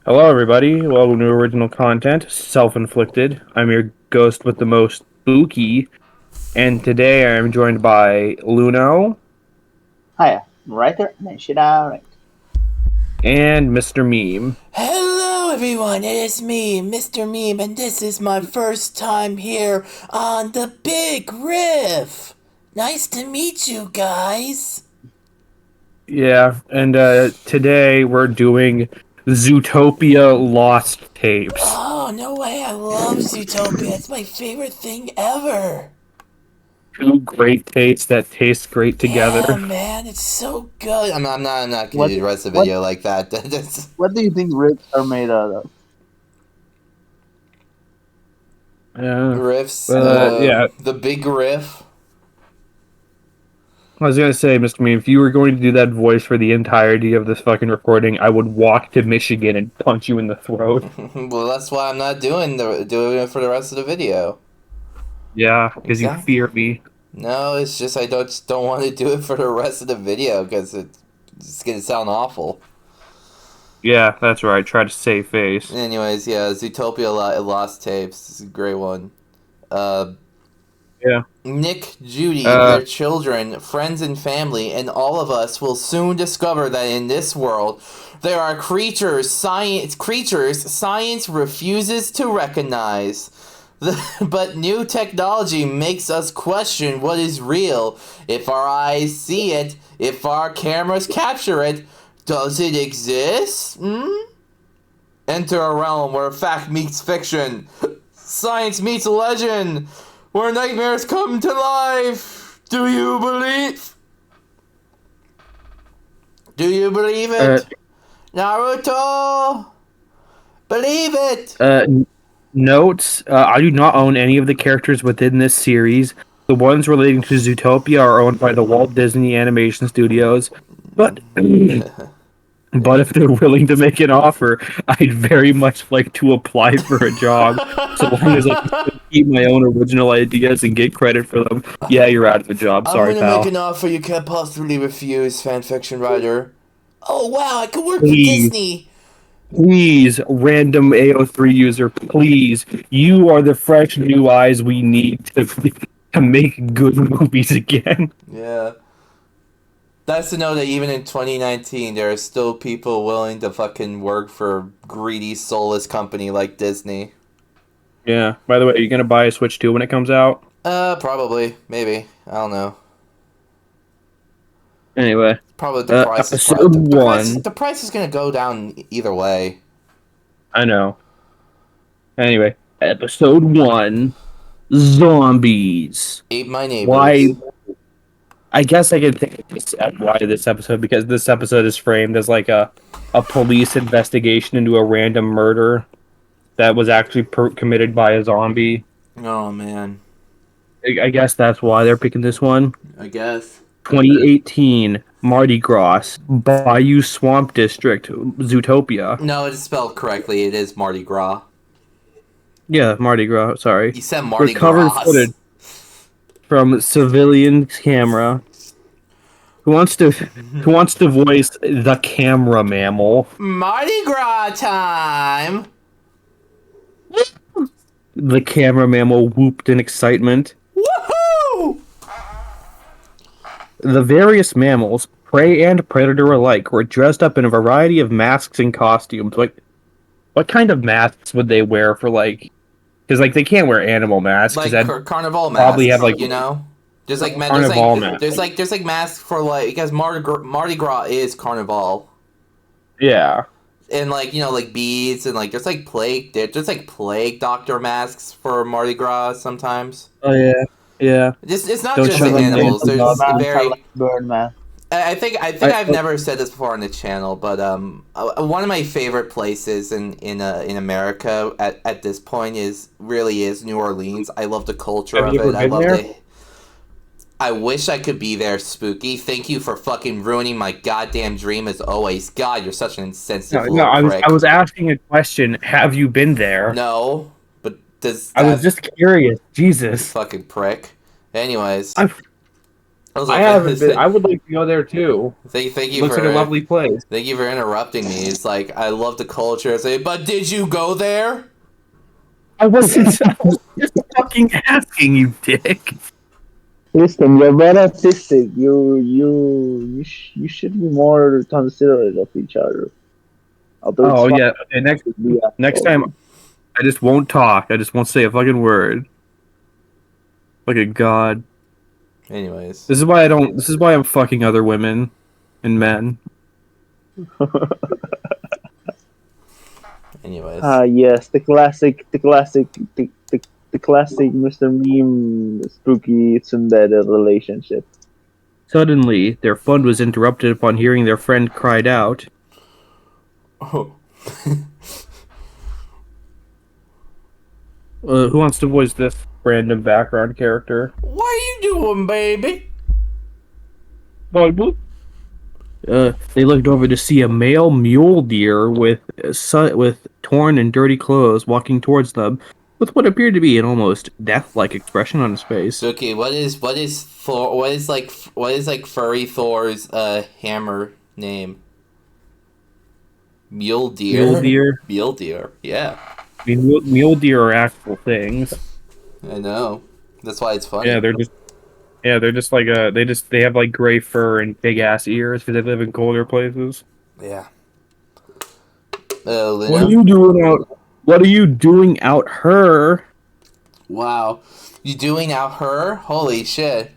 Hello, everybody. Welcome to original content, self-inflicted. I'm your ghost with the most spooky, and today I'm joined by Luno Hiya, right there. Nice shit, alright. and Mr. Meme. Hello everyone, it is me, Mr. Meme, and this is my first time here on the Big Riff. Nice to meet you guys. Yeah, and today we're doing Zootopia Lost Tapes. Oh, no way, I love Zootopia. It's my favorite thing ever. Two great tapes that taste great Yeah, together. man, it's so good. I'm not gonna What do the rest of the what video like that. That's- what do you think ribs are made out of? Yeah, Riffs, yeah. the Big Riff. I was gonna say, Mr. Meme, if you were going to do that voice for the entirety of this fucking recording, I would walk to Michigan and punch you in the throat. Well, that's why I'm not doing it for the rest of the video. Yeah, because you Exactly. fear me. No, it's just I just don't want to do it for the rest of the video because it's gonna sound awful. Yeah, that's right. Try to save face. Anyways, yeah, Zootopia Lost Tapes. This is a great one. Uh, Yeah. Nick, Judy, Uh, their children, friends, and family, and all of us will soon discover that in this world there are creatures science refuses to recognize. But new technology makes us question what is real. If our eyes see it, if our cameras capture it, does it exist? Enter a realm where fact meets fiction, science meets legend, where nightmares come to life. Do you believe? Do you believe uh, it? Naruto! Believe it! uh, notes. I do not own any of the characters within this series. The ones relating to Zootopia are owned by the Walt Disney Animation Studios. But but if they're willing to make an offer, I'd very much like to apply for a job. So long as I can keep my own original ideas and get credit for them. Yeah, you're out of a job. I'm Sorry, gonna make pal. an offer you can't possibly refuse, fanfiction writer. Oh wow, I could work for Please. Disney! Please, random AO3 user, please. You are the fresh new eyes we need to make good movies again. Yeah. That's to know that even in 2019, there are still people willing to fucking work for greedy, soulless company like Disney. Yeah. By the way, are you gonna buy a Switch 2 when it comes out? Probably. Maybe. I don't know. Anyway, Probably the price is episode one. the price is gonna go down either way. I know. Anyway, episode one. Zombies. Ate my neighbors. Why? I guess I can think of why this episode, because this episode is framed as like a police investigation into a random murder that was actually committed by a zombie. Oh man. I guess that's why they're picking this one. I guess. 2018 Mardi Gras, Bayou Swamp District, Zootopia. No, it's spelled correctly. It is Mardi Gras. Yeah, Mardi Gras. Sorry. You said Mardi Recovered Gras. footage from civilian camera. Who wants to voice the camera mammal? Mardi Gras time. The camera mammal whooped in excitement. Woohoo! The various mammals, prey and predator alike, were dressed up in a variety of masks and costumes. Like, what kind of masks would they wear for like? Because like they can't wear animal masks. Like carnival masks, probably have like you know. There's like carnival masks. there's like masks for like because Mardi Gras is carnival. Yeah. And like you know like beads and like there's like plague doctor masks for Mardi Gras sometimes. Oh yeah. Yeah. It's not Don't just show like them animals. the There's Man, I very. like burn, man. I think I've never said this before on the channel, but one of my favorite places in America at this point is New Orleans. I love the culture Have of you it. ever I been love there? the. I wish I could be there, Spooky. Thank you for fucking ruining my goddamn dream as always. God, you're such an insensitive No, little prick. I was asking a question. Have you been there? No, but does I was that just curious. Jesus. fucking prick? Anyways, I've I haven't been. I would like to go there too. Thank you Looks for like a lovely place. Thank you for interrupting me. It's like I love the culture. I say, but did you go there? I wasn't. I was just fucking asking you, dick. Listen, you're very artistic. You should be more considerate of each other. Although it's Oh fun yeah. Okay, to be next asshole. time, I just won't talk. I just won't say a fucking word. Look at God. Anyways, This is why I don't. This is why I'm fucking other women and men. anyways. Yes, the classic Mr. Meme spooky tsundere relationship. Suddenly, their fun was interrupted upon hearing their friend cried out. Oh. Who wants to voice this random background character? What are you doing, baby? They looked over to see a male mule deer with torn and dirty clothes walking towards them, with what appeared to be an almost death-like expression on his face. Okay, what is furry Thor's hammer name? Mule deer. Mule deer. Mule deer. Yeah. I mean, mule deer are actual things. I know. That's why it's funny. Yeah, they're just like they have like gray fur and big ass ears because they live in colder places. Yeah. What Lena? are you doing out? What are you doing out her? Wow. You doing out her? Holy shit.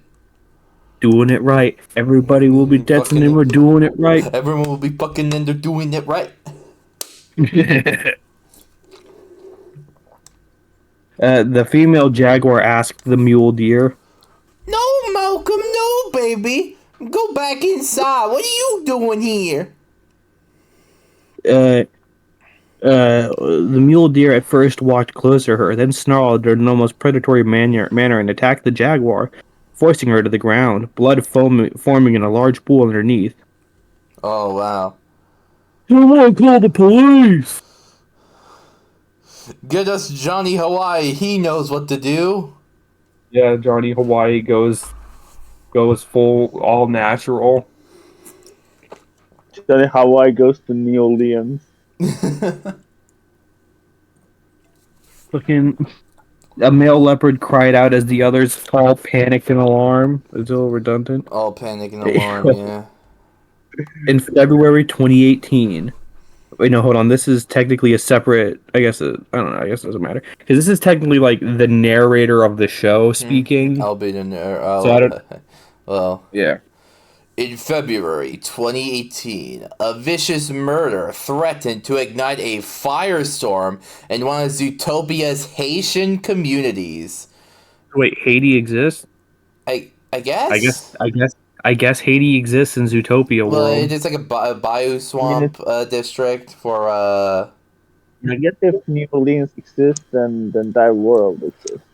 Doing it right. Everybody will be dancing and we're doing it right. Everyone will be fucking and they're doing it right. The female jaguar asked the mule deer. No, Malcolm, no, baby. Go back inside. What are you doing here? The mule deer at first walked closer to her, then snarled in an almost predatory manner and attacked the jaguar, forcing her to the ground, blood forming in a large pool underneath. Oh, wow. Someone call the police! Get us Johnny Hawaii. He knows what to do. Yeah, Johnny Hawaii goes full all natural. Johnny Hawaii goes to New Orleans. Fucking a male leopard cried out as the others all panicked in alarm. It's a little redundant. All panic and alarm, yeah. In February 2018. Wait, no, hold on. This is technically a separate. I guess I don't know. I guess it doesn't matter because this is technically like the narrator of the show speaking. I'll be in there. So I don't. Well, Yeah. in February 2018, a vicious murder threatened to ignite a firestorm in one of Zootopia's Haitian communities. Wait, Haiti exists? I guess. I guess Haiti exists in Zootopia Well, world. it's like a bayou swamp district for I guess if New Orleans exists, then that world exists.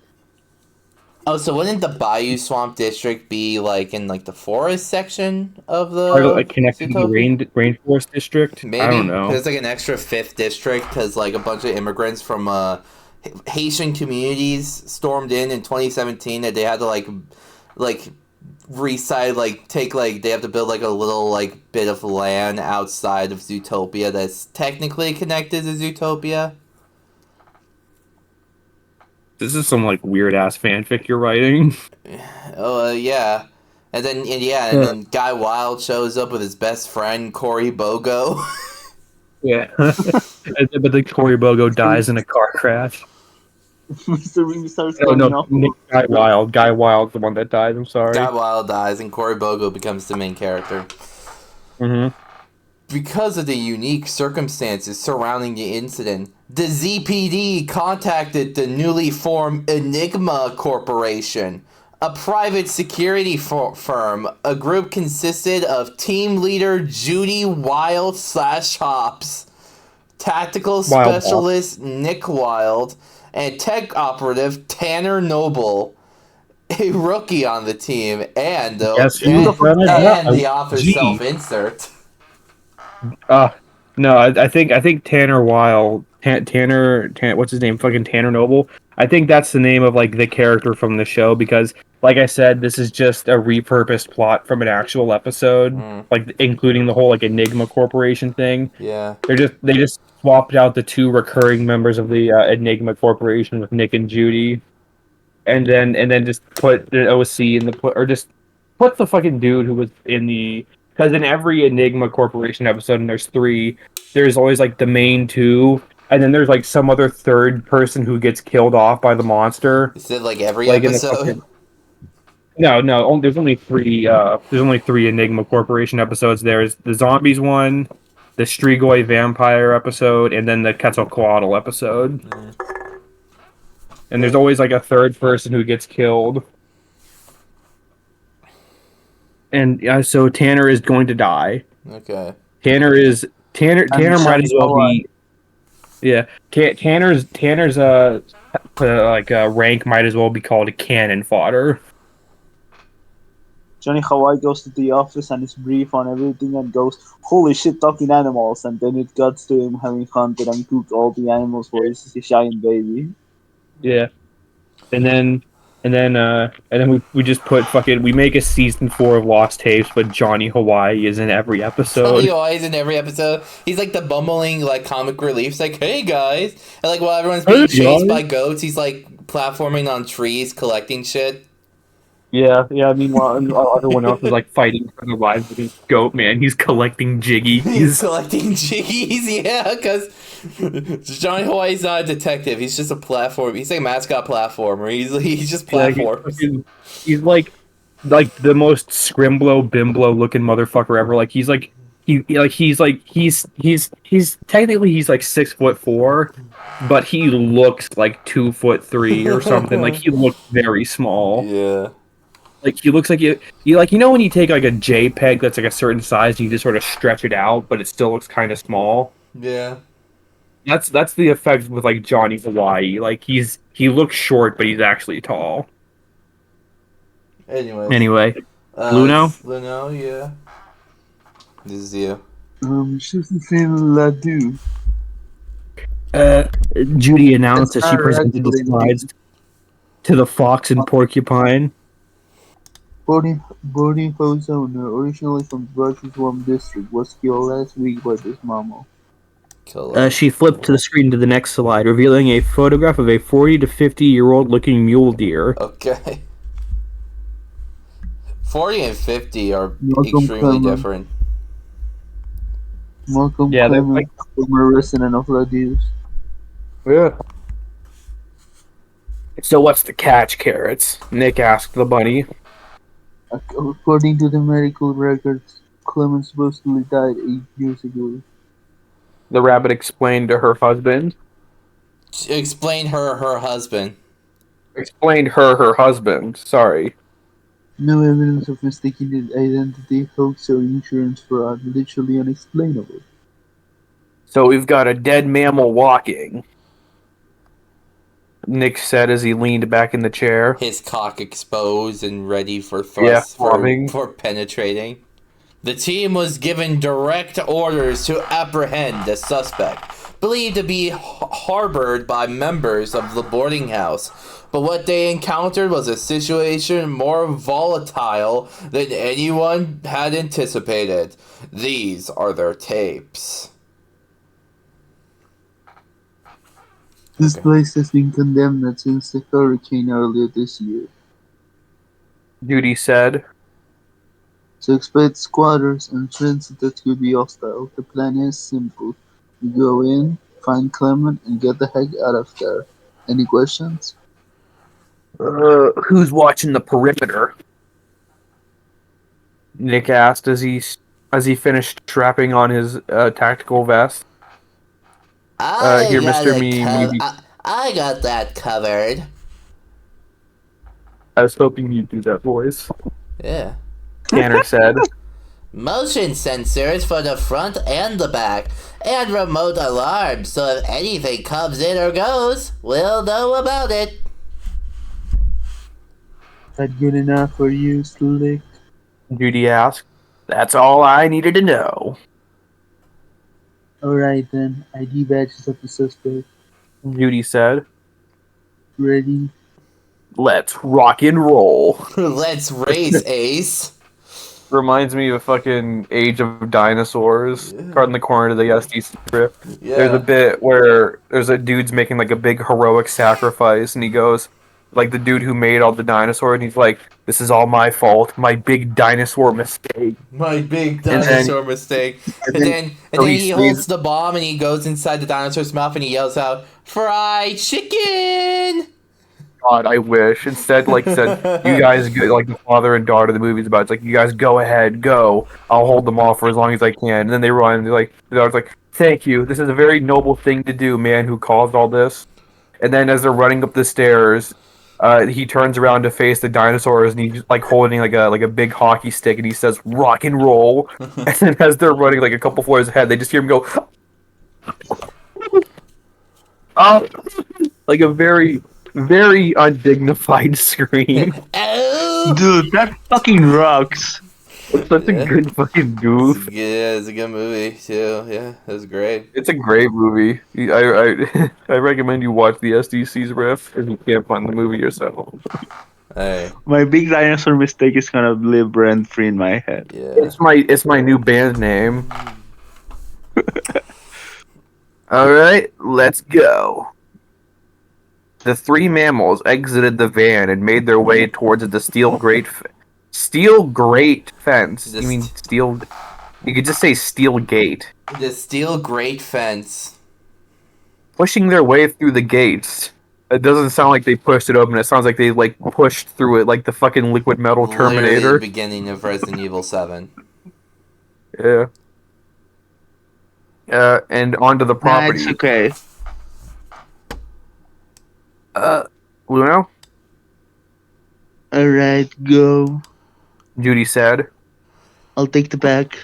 Oh, so wouldn't the bayou swamp district be like in like the forest section of the Or like connected to the Zootopia? rainforest district? Maybe I don't know. there's like an extra fifth district because like a bunch of immigrants from Haitian communities stormed in 2017 that they had to like reside they have to build like a little like bit of land outside of Zootopia that's technically connected to Zootopia. This is some like weird ass fanfic you're writing. Oh yeah. And then Guy Wilde shows up with his best friend Cory Bogo. Yeah. But the Cory Bogo dies in a car crash. Mr. Reem starts Oh going no, off. Guy Wilde. Guy Wilde's the one that died. I'm sorry. Guy Wilde dies and Cory Bogo becomes the main character. Mm-hmm. Because of the unique circumstances surrounding the incident, the ZPD contacted the newly formed Enigma Corporation, a private security firm. A group consisted of team leader Judy Wild/Hops, tactical specialist Nick Wild, and tech operative Tanner Noble, a rookie on the team, and the author's self-insert. No, I think Tanner What's his name? Fucking Tanner Noble. I think that's the name of like the character from the show because, like I said, this is just a repurposed plot from an actual episode, like including the whole like Enigma Corporation thing. Yeah. They just swapped out the two recurring members of the Enigma Corporation with Nick and Judy, and then just put the OC in the or just put the fucking dude who was in the because in every Enigma Corporation episode, and there's three, there's always like the main two, and then there's like some other third person who gets killed off by the monster. Is it like every Like in the episode? fucking, no, there's only three. There's only three Enigma Corporation episodes. There's the zombies one, the Strigoi vampire episode, and then the Quetzalcoatl episode. And there's always like a third person who gets killed. And so Tanner is going to die. Okay. Tanner might as well be. Yeah, Tanner's rank might as well be called a cannon fodder. Johnny Hawaii goes to the office and is brief on everything and goes, "Holy shit, talking animals!" And then it cuts to him having hunted and cooked all the animals for his giant baby. Yeah, and then we just put we make a season 4 of Lost Tapes, but Johnny Hawaii is in every episode. Johnny Hawaii is in every episode. He's like the bumbling like comic relief. He's like, "Hey guys," and like while everyone's being chased by goats, he's like platforming on trees, collecting shit. Yeah. Meanwhile, everyone else is like fighting for their lives with his goat man. He's collecting jiggies. He's collecting jiggies, yeah, because Johnny Hawaii's not a detective. He's just a platform. He's like a mascot platformer. He's just platforms. He's like the most scrimblow bimblow looking motherfucker ever. Like he's technically he's like 6'4", but he looks like 2'3" or something. Like he looks very small. Yeah. Like he looks like you know when you take like a JPEG that's like a certain size and you just sort of stretch it out, but it still looks kind of small. Yeah. That's the effect with like Johnny Hawaii. Like he looks short, but he's actually tall. Anyway, Luno? Luno, yeah. This is you. She's the same Ladu. Judy announced that she presented the slides to the Fox and Porcupine. Boarding house owner, originally from Brush's Warm District, was killed last week by this mammal. She flipped to the screen to the next slide, revealing a photograph of a 40 to 50-year-old looking mule deer. Okay. 40 and 50 are Malcolm different. Malcolm Clement, former resident of Ladies. Yeah. So what's the catch, Carrots? Nick asked the bunny. According to the medical records, Clement supposedly died 8 years ago. The rabbit explained to her husband. Explain her husband. Explained her husband. Sorry. No evidence of mistaken identity, hoax, or insurance fraud. Literally unexplainable. So we've got a dead mammal walking, Nick said as he leaned back in the chair. His cock exposed and ready for thrust for penetrating. The team was given direct orders to apprehend the suspect, believed to be harbored by members of the boarding house. But what they encountered was a situation more volatile than anyone had anticipated. These are their tapes. This place has been condemned since the hurricane earlier this year. Judy said. So expect squatters and friends that could be hostile. The plan is simple. You go in, find Clement, and get the heck out of there. Any questions? Who's watching the perimeter? Nick asked as he finished strapping on his tactical vest. I got that covered. I was hoping you'd do that voice. Yeah. Tanner said. Motion sensors for the front and the back, and remote alarms, so if anything comes in or goes, we'll know about it. That good enough for you, Slick? Judy asked. That's all I needed to know. Alright then, ID badges of the suspect. Judy said. Ready? Let's rock and roll. Let's race, Ace. Reminds me of fucking Age of Dinosaurs. Yeah. Card in the corner to the SDC strip. There's a Yeah. bit where there's a dude's making like a big heroic sacrifice, and he goes, like the dude who made all the dinosaurs, and he's like, "This is all my fault, my big dinosaur mistake." My big And then, dinosaur mistake. and And then, then and so then he he slays. holds the bomb and he goes inside the dinosaur's mouth and he yells out, "Fried chicken!" God, I wish. Instead, like said, you guys go, like the father and daughter of the movie's about. It's like, you guys go ahead, go. I'll hold them off for as long as I can. And then they run. And they're like, the daughter's like, thank you. This is a very noble thing to do, man. Who caused all this? And then as they're running up the stairs, he turns around to face the dinosaurs, and he's like holding like a big hockey stick, and he says, "Rock and roll." And then as they're running like a couple floors ahead, they just hear him go, "Oh!" Like a very, very undignified scream. Oh! Dude, that fucking rocks. It's such Yeah. a good fucking goof. It's a good movie too. Yeah, it was great. It's a great movie. I recommend you watch the SDC's riff if you can't find the movie yourself. Hey, My big dinosaur mistake is gonna live rent free in my head. yeah. It's my new band name. All right, let's go. The three mammals exited the van and made their way towards the steel grate fence. The You mean steel? You could just say steel gate. The steel grate fence. Pushing their way through the gates. It doesn't sound like they pushed it open. It sounds like they like pushed through it, like the fucking liquid metal Literally Terminator. the beginning of Resident Evil 7. Yeah. And onto the property. That's okay. Luno? Alright, go. Judy said. I'll take the back.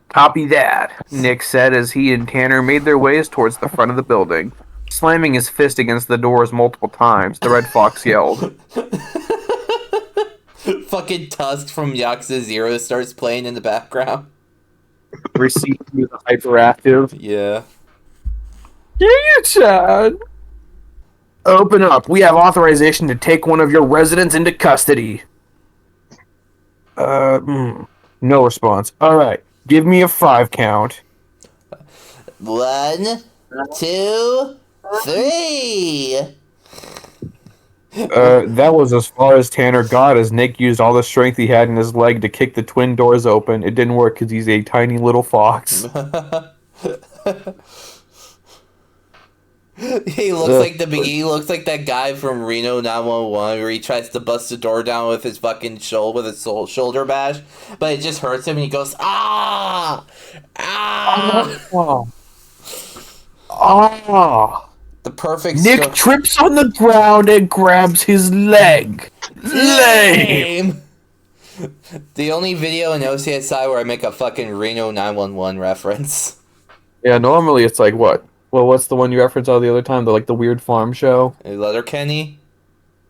Copy that, Nick said as he and Tanner made their ways towards the front of the building. Slamming his fist against the doors multiple times, the Red Fox yelled. Fucking Tusk from Yakuza 0 starts playing in the background. Receipt was hyperactive. Yeah. Yeah, Chad. Open up. We have authorization to take one of your residents into custody. No response. Alright. Give me a 5 count. 1, 2, 3. That was as far as Tanner got as Nick used all the strength he had in his leg to kick the twin doors open. It didn't work because he's a tiny little fox. He looks like that guy from Reno 911 where he tries to bust the door down with his fucking shoulder bash, but it just hurts him and he goes, ah! Ah! Oh. Oh. The perfect Nick trips on the ground and grabs his leg. Lame. The only video in OCSI where I make a fucking Reno 911 reference. Yeah, normally it's like what? Well, what's the one you referenced all the other time? The weird farm show. Letterkenny.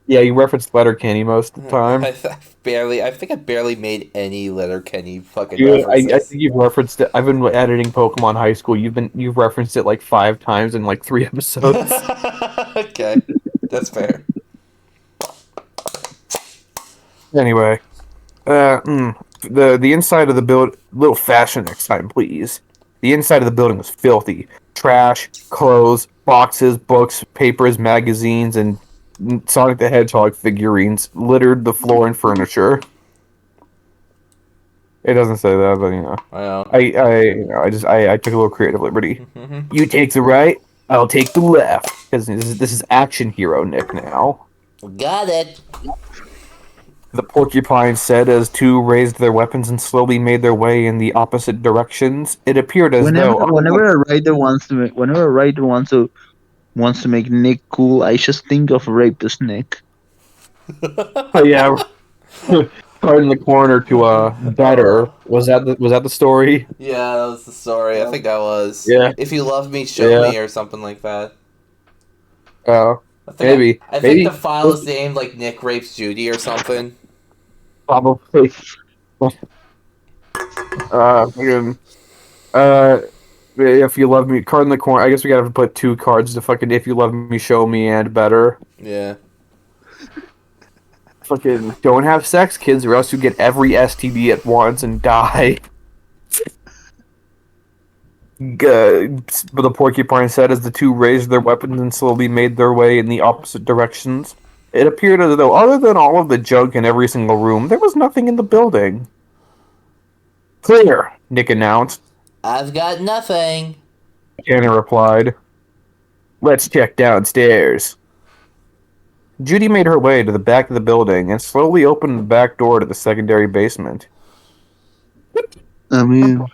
Yeah, you referenced Letterkenny most of the time. I think I barely made any Letterkenny fucking I references. think you've referenced it. I've been editing Pokemon High School. You've referenced it like 5 times in like 3 episodes. Okay, that's fair. Anyway, the inside of the build, little fashion next time, please. The inside of the building was filthy. Trash, clothes, boxes, books, papers, magazines, and Sonic the Hedgehog figurines littered the floor and furniture. It doesn't say that, but you know. I know. I took a little creative liberty. You take the right, I'll take the left. Because this is action hero Nick now. Got it. The porcupine said as two raised their weapons and slowly made their way in the opposite directions. It appeared as though Whenever a writer wants to make Nick cool, I just think of rapist Nick. oh yeah, card in the corner to better. Was that the story? Yeah, that was the story. I think that was. Yeah. If you love me, show me, or something like that. Oh, I think maybe. I think the file is named like Nick rapes Judy or something. Probably. Fucking If you love me, card in the corner. I guess we gotta put 2 cards to fucking if you love me, show me, and better. Yeah. Fucking don't have sex, kids, or else you get every STD at once and die. But the porcupine said as the 2 raised their weapons and slowly made their way in the opposite directions. It appeared as though, other than all of the junk in every single room, there was nothing in the building. Clear, Nick announced. I've got nothing. Tanner replied. Let's check downstairs. Judy made her way to the back of the building and slowly opened the back door to the secondary basement. I mean,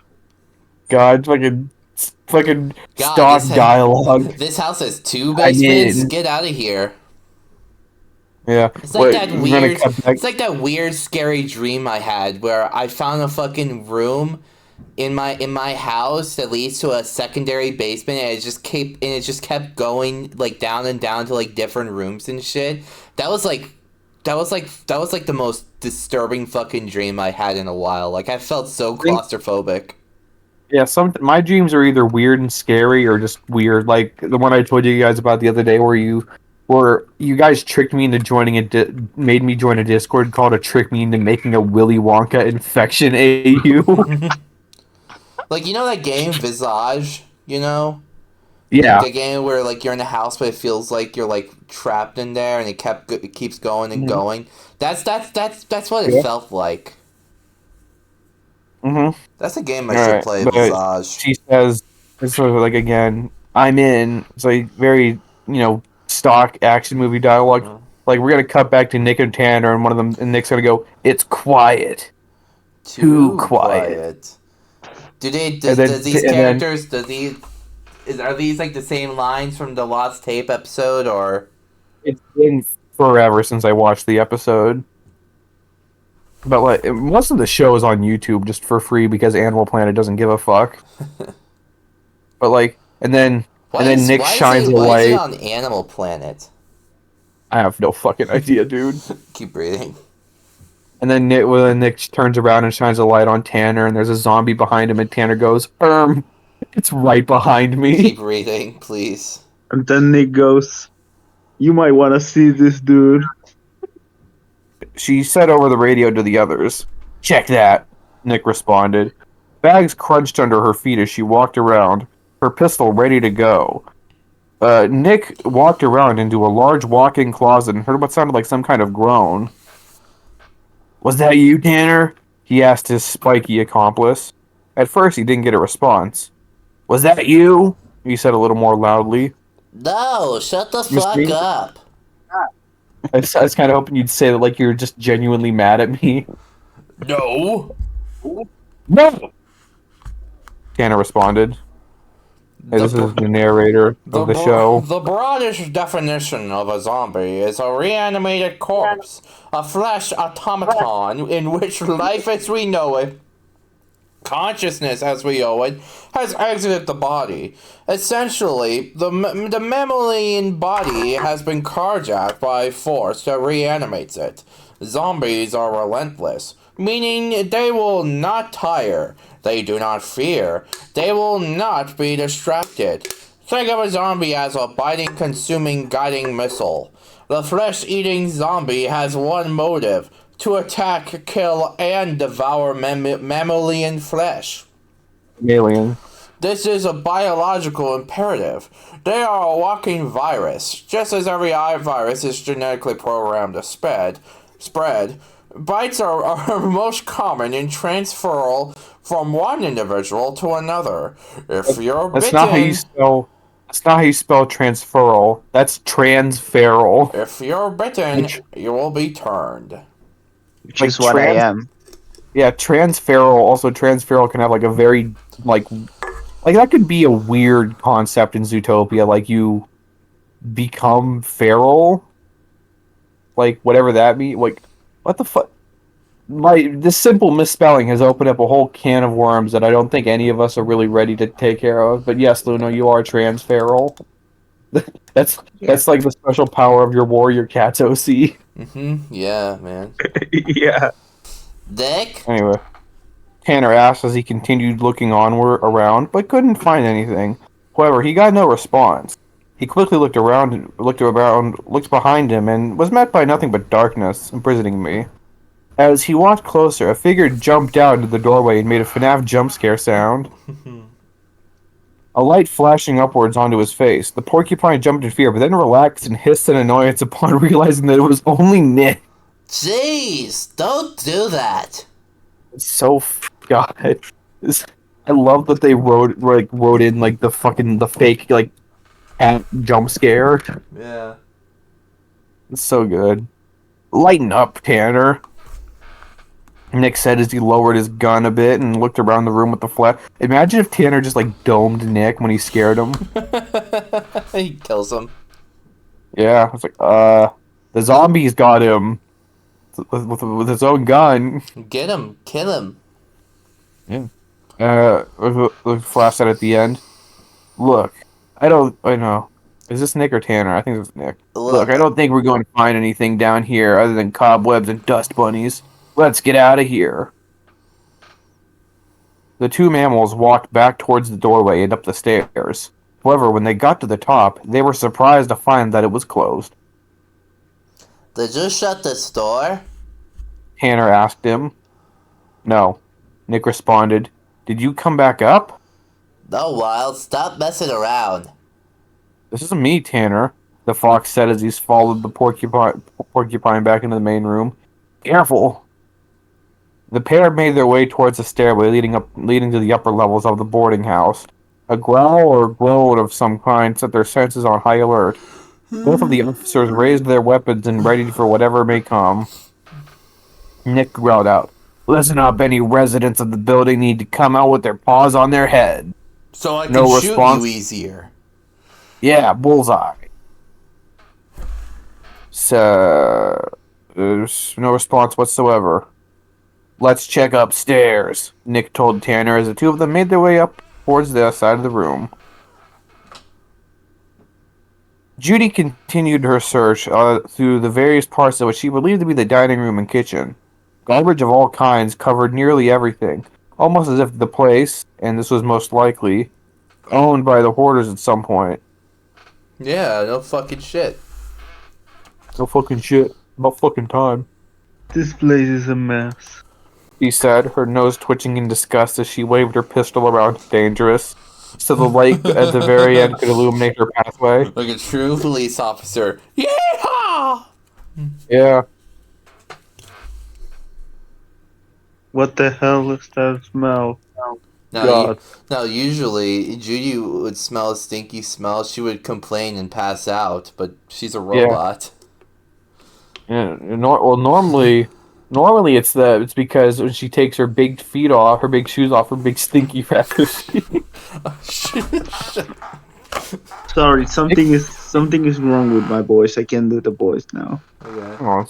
God, fucking God, stock dialogue. This house has 2 basements. Get out of here. Yeah, It's like It's like that weird, scary dream I had where I found a fucking room in my house that leads to a secondary basement, and it just kept going like down and down to like different rooms and shit. That was like the most disturbing fucking dream I had in a while. Like I felt so claustrophobic. Yeah, my dreams are either weird and scary or just weird. Like the one I told you guys about the other day, where you guys tricked me into made me join a Discord called a trick me into making a Willy Wonka infection AU. Like, you know that game Visage, you know? Yeah. The game where like you're in a house but it feels like you're like trapped in there and it keeps going and going. That's what it felt like. Mm-hmm. That's a game I should play, Visage. She says, it's sort of like, again, I'm in. It's like very, stock action movie dialogue. Mm-hmm. Like, we're going to cut back to Nick and Tanner, and one of them, and Nick's going to go, it's quiet. Too quiet. Are these like the same lines from the Lost Tape episode, or? It's been forever since I watched the episode. But like most of the show is on YouTube just for free because Animal Planet doesn't give a fuck. But like, and then Nick shines a light. Why is it on Animal Planet? I have no fucking idea, dude. Keep breathing. And then Nick turns around and shines a light on Tanner, and there's a zombie behind him, and Tanner goes, it's right behind me. Keep breathing, please. And then Nick goes, you might want to see this dude. She said over the radio to the others, check that, Nick responded. Bags crunched under her feet as she walked around, her pistol ready to go. Nick walked around into a large walk-in closet and heard what sounded like some kind of groan. Was that you, Tanner? He asked his spiky accomplice. At first, he didn't get a response. Was that you? He said a little more loudly. No, shut the fuck up. I was kind of hoping you'd say that like you're just genuinely mad at me. No. No! Tanner responded. This is the narrator of the show. The broadest definition of a zombie is a reanimated corpse, a flesh automaton in which life as we know it, consciousness as we know it, has exited the body. Essentially, the mammalian body has been carjacked by a force that reanimates it. Zombies are relentless, meaning they will not tire. They do not fear. They will not be distracted. Think of a zombie as a biting, consuming, guiding missile. The flesh-eating zombie has one motive: to attack, kill, and devour mammalian flesh. Alien. This is a biological imperative. They are a walking virus. Just as every virus is genetically programmed to spread, bites are most common in transferal from one individual to another. If you're bitten... That's not how you spell transferal. That's transferal. If you're bitten, you will be turned. Which is what I am. Yeah, transferal. Also, transferal can have like a very like that could be a weird concept in Zootopia. Like you become feral. Like whatever that means. Like what the fuck? This simple misspelling has opened up a whole can of worms that I don't think any of us are really ready to take care of. But yes, Luna, you are transferal. That's like the special power of your warrior cat's OC. Yeah, man. Yeah. Dick? Anyway, Tanner asked as he continued looking onward around, but couldn't find anything. However, he got no response. He quickly looked behind him, and was met by nothing but darkness, imprisoning me. As he walked closer, a figure jumped out into the doorway and made a FNAF jump scare sound. A light flashing upwards onto his face. The porcupine jumped in fear, but then relaxed and hissed in annoyance upon realizing that it was only Nick. Jeez, don't do that. So God, I love that they wrote in like the fake like cat jump scare. Yeah. It's so good. Lighten up, Tanner. Nick said as he lowered his gun a bit and looked around the room with the flash. Imagine if Tanner just like domed Nick when he scared him. He kills him. Yeah, it's like the zombies got him with his own gun. Get him, kill him. Yeah. The flash said at the end. Look, I know. Is this Nick or Tanner? I think it's Nick. Look, I don't think we're going to find anything down here other than cobwebs and dust bunnies. Let's get out of here. The two mammals walked back towards the doorway and up the stairs. However, when they got to the top, they were surprised to find that it was closed. Did you shut this door? Tanner asked him. No. Nick responded. Did you come back up? No, Wild, stop messing around. This isn't me, Tanner, the fox said as he followed the porcupine back into the main room. Careful! The pair made their way towards the stairway leading to the upper levels of the boarding house. A growl or groan of some kind set their senses on high alert. Both of the officers raised their weapons and ready for whatever may come. Nick growled out, "Listen up, any residents of the building need to come out with their paws on their head." So I can No shoot response. you easier. Yeah, bullseye. So, there's no response whatsoever. Let's check upstairs, Nick told Tanner as the two of them made their way up towards the side of the room. Judy continued her search through the various parts of what she believed to be the dining room and kitchen. Garbage of all kinds covered nearly everything, almost as if the place, and this was most likely, owned by the hoarders at some point. Yeah, no fucking shit. No fucking shit. About fucking time. This place is a mess. She said, her nose twitching in disgust as she waved her pistol around dangerous, so the light at the very end could illuminate her pathway. Like a true police officer. Yeehaw! Yeah. What the hell is that smell? Now, usually, Judy would smell a stinky smell. She would complain and pass out, but she's a robot. Yeah. Normally it's because when she takes her big feet off, her big shoes off, her big stinky feet. Sorry, something is wrong with my voice. I can't do the voice now. Okay.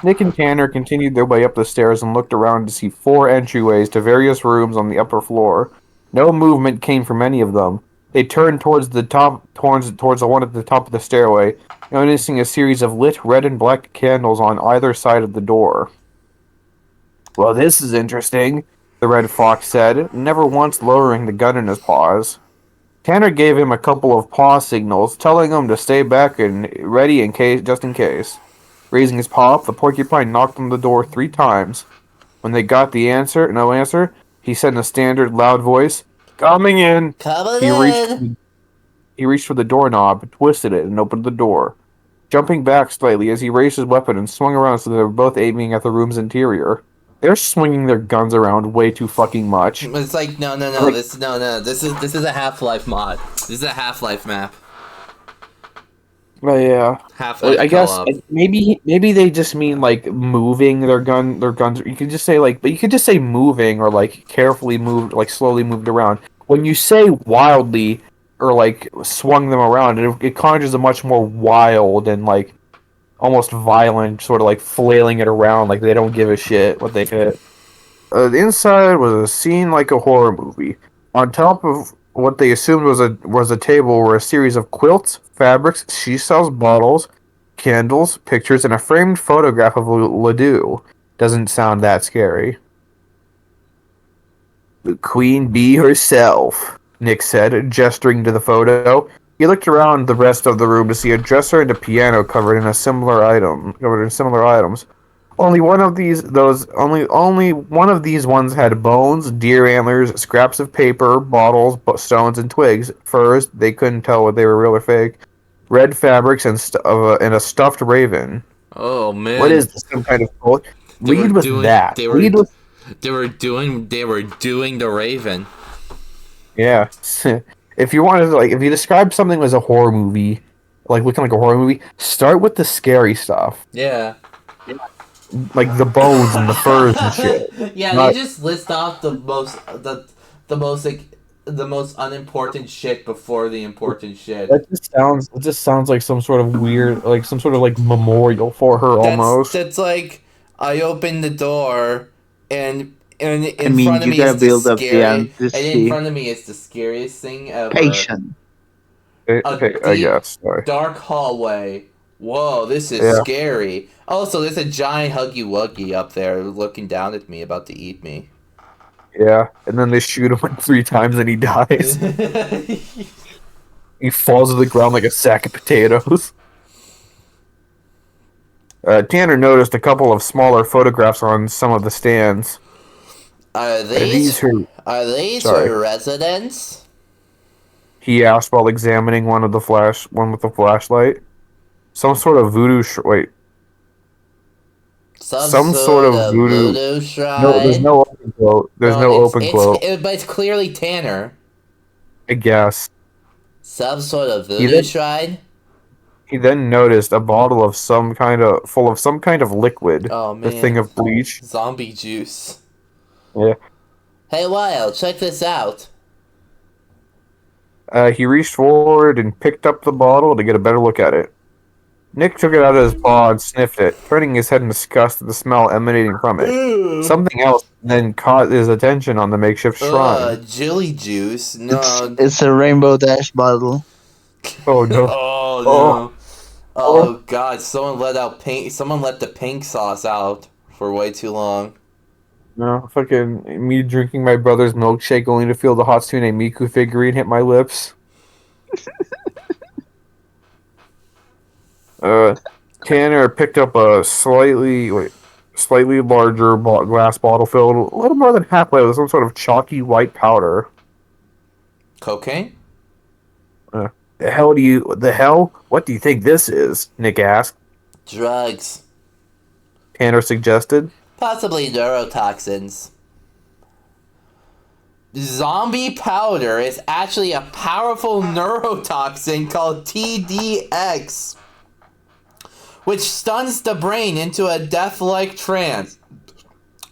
Nick and Tanner continued their way up the stairs and looked around to see 4 entryways to various rooms on the upper floor. No movement came from any of them. They turned towards the one at the top of the stairway, noticing a series of lit red and black candles on either side of the door. Well, this is interesting, the red fox said, never once lowering the gun in his paws. Tanner gave him a couple of paw signals, telling him to stay back and ready just in case. Raising his paw up, the porcupine knocked on the door 3 times. When they got no answer, he said in a standard loud voice, "Coming in!" He reached for the doorknob, twisted it, and opened the door. Jumping back slightly as he raised his weapon and swung around so they were both aiming at the room's interior. They're swinging their guns around way too fucking much. It's like, no. This is a Half-Life mod. This is a Half-Life map. Oh yeah. Half-Life I guess co-op. maybe they just mean like moving their guns. You could just say moving or like carefully moved, like slowly moved around. When you say wildly or like swung them around, it conjures a much more wild and like almost violent sort of like flailing it around like they don't give a shit what they hit. The inside was a scene like a horror movie. On top of what they assumed was a table were a series of quilts, fabrics, she-sells bottles, candles, pictures, and a framed photograph of Ledoux. Doesn't sound that scary. The queen bee herself, Nick said, gesturing to the photo. He looked around the rest of the room to see a dresser and a piano covered in similar items. Only one of these ones had bones, deer antlers, scraps of paper, bottles, stones, and twigs. First, they couldn't tell what they were real or fake. Red fabrics and a stuffed raven. Oh What man, is this? Some kind of cult? they were Lead with doing that. they were Lead with they were doing the Raven. yeah. If you wanted to, if you describe something as a horror movie, like looking like a horror movie, start with the scary stuff, Yeah. like the bones and the furs and shit. Yeah, Not, they just list off the most unimportant shit before the important shit. it just sounds like some sort of weird, like some sort of like memorial for her almost. That's like I opened the door and I in mean, front of you me is gotta the build up the scary and in anticipation. front of me is the scariest thing ever. Patient. A I deep guess. Sorry. dark hallway. Whoa, this is Yeah. scary. Also, there's a giant Huggy Wuggy up there looking down at me, about to eat me. Yeah, and then they shoot him like 3 times and he dies. He falls to the ground like a sack of potatoes. Tanner noticed a couple of smaller photographs on some of the stands. Are These her? Sorry. her residents? He asked while examining one with the flashlight. Some sort of voodoo. Wait. Some sort of voodoo. shrine? No, there's no open quote. There's no open quote. But it's clearly Tanner. I guess. Some sort of He then- shrine? He then noticed a bottle of some kind of liquid. Oh A man. thing of bleach. Zombie juice. Yeah. Hey Lyle, check this out. He reached forward and picked up the bottle to get a better look at it. Nick took it out of his paw and sniffed it, turning his head in disgust at the smell emanating from it. Something else then caught his attention on the makeshift shrine. Chili juice? No. It's a Rainbow Dash bottle. Oh no. Oh no. Oh. Oh god, someone let the pink sauce out for way too long. No, fucking me drinking my brother's milkshake only to feel the Hatsune Miku figurine hit my lips. Tanner picked up a slightly larger glass bottle filled a little more than halfway with some sort of chalky white powder. Cocaine? The hell? What do you think this is? Nick asked. Drugs. Tanner suggested. Possibly neurotoxins. Zombie powder is actually a powerful neurotoxin called TDX, which stuns the brain into a death-like trance.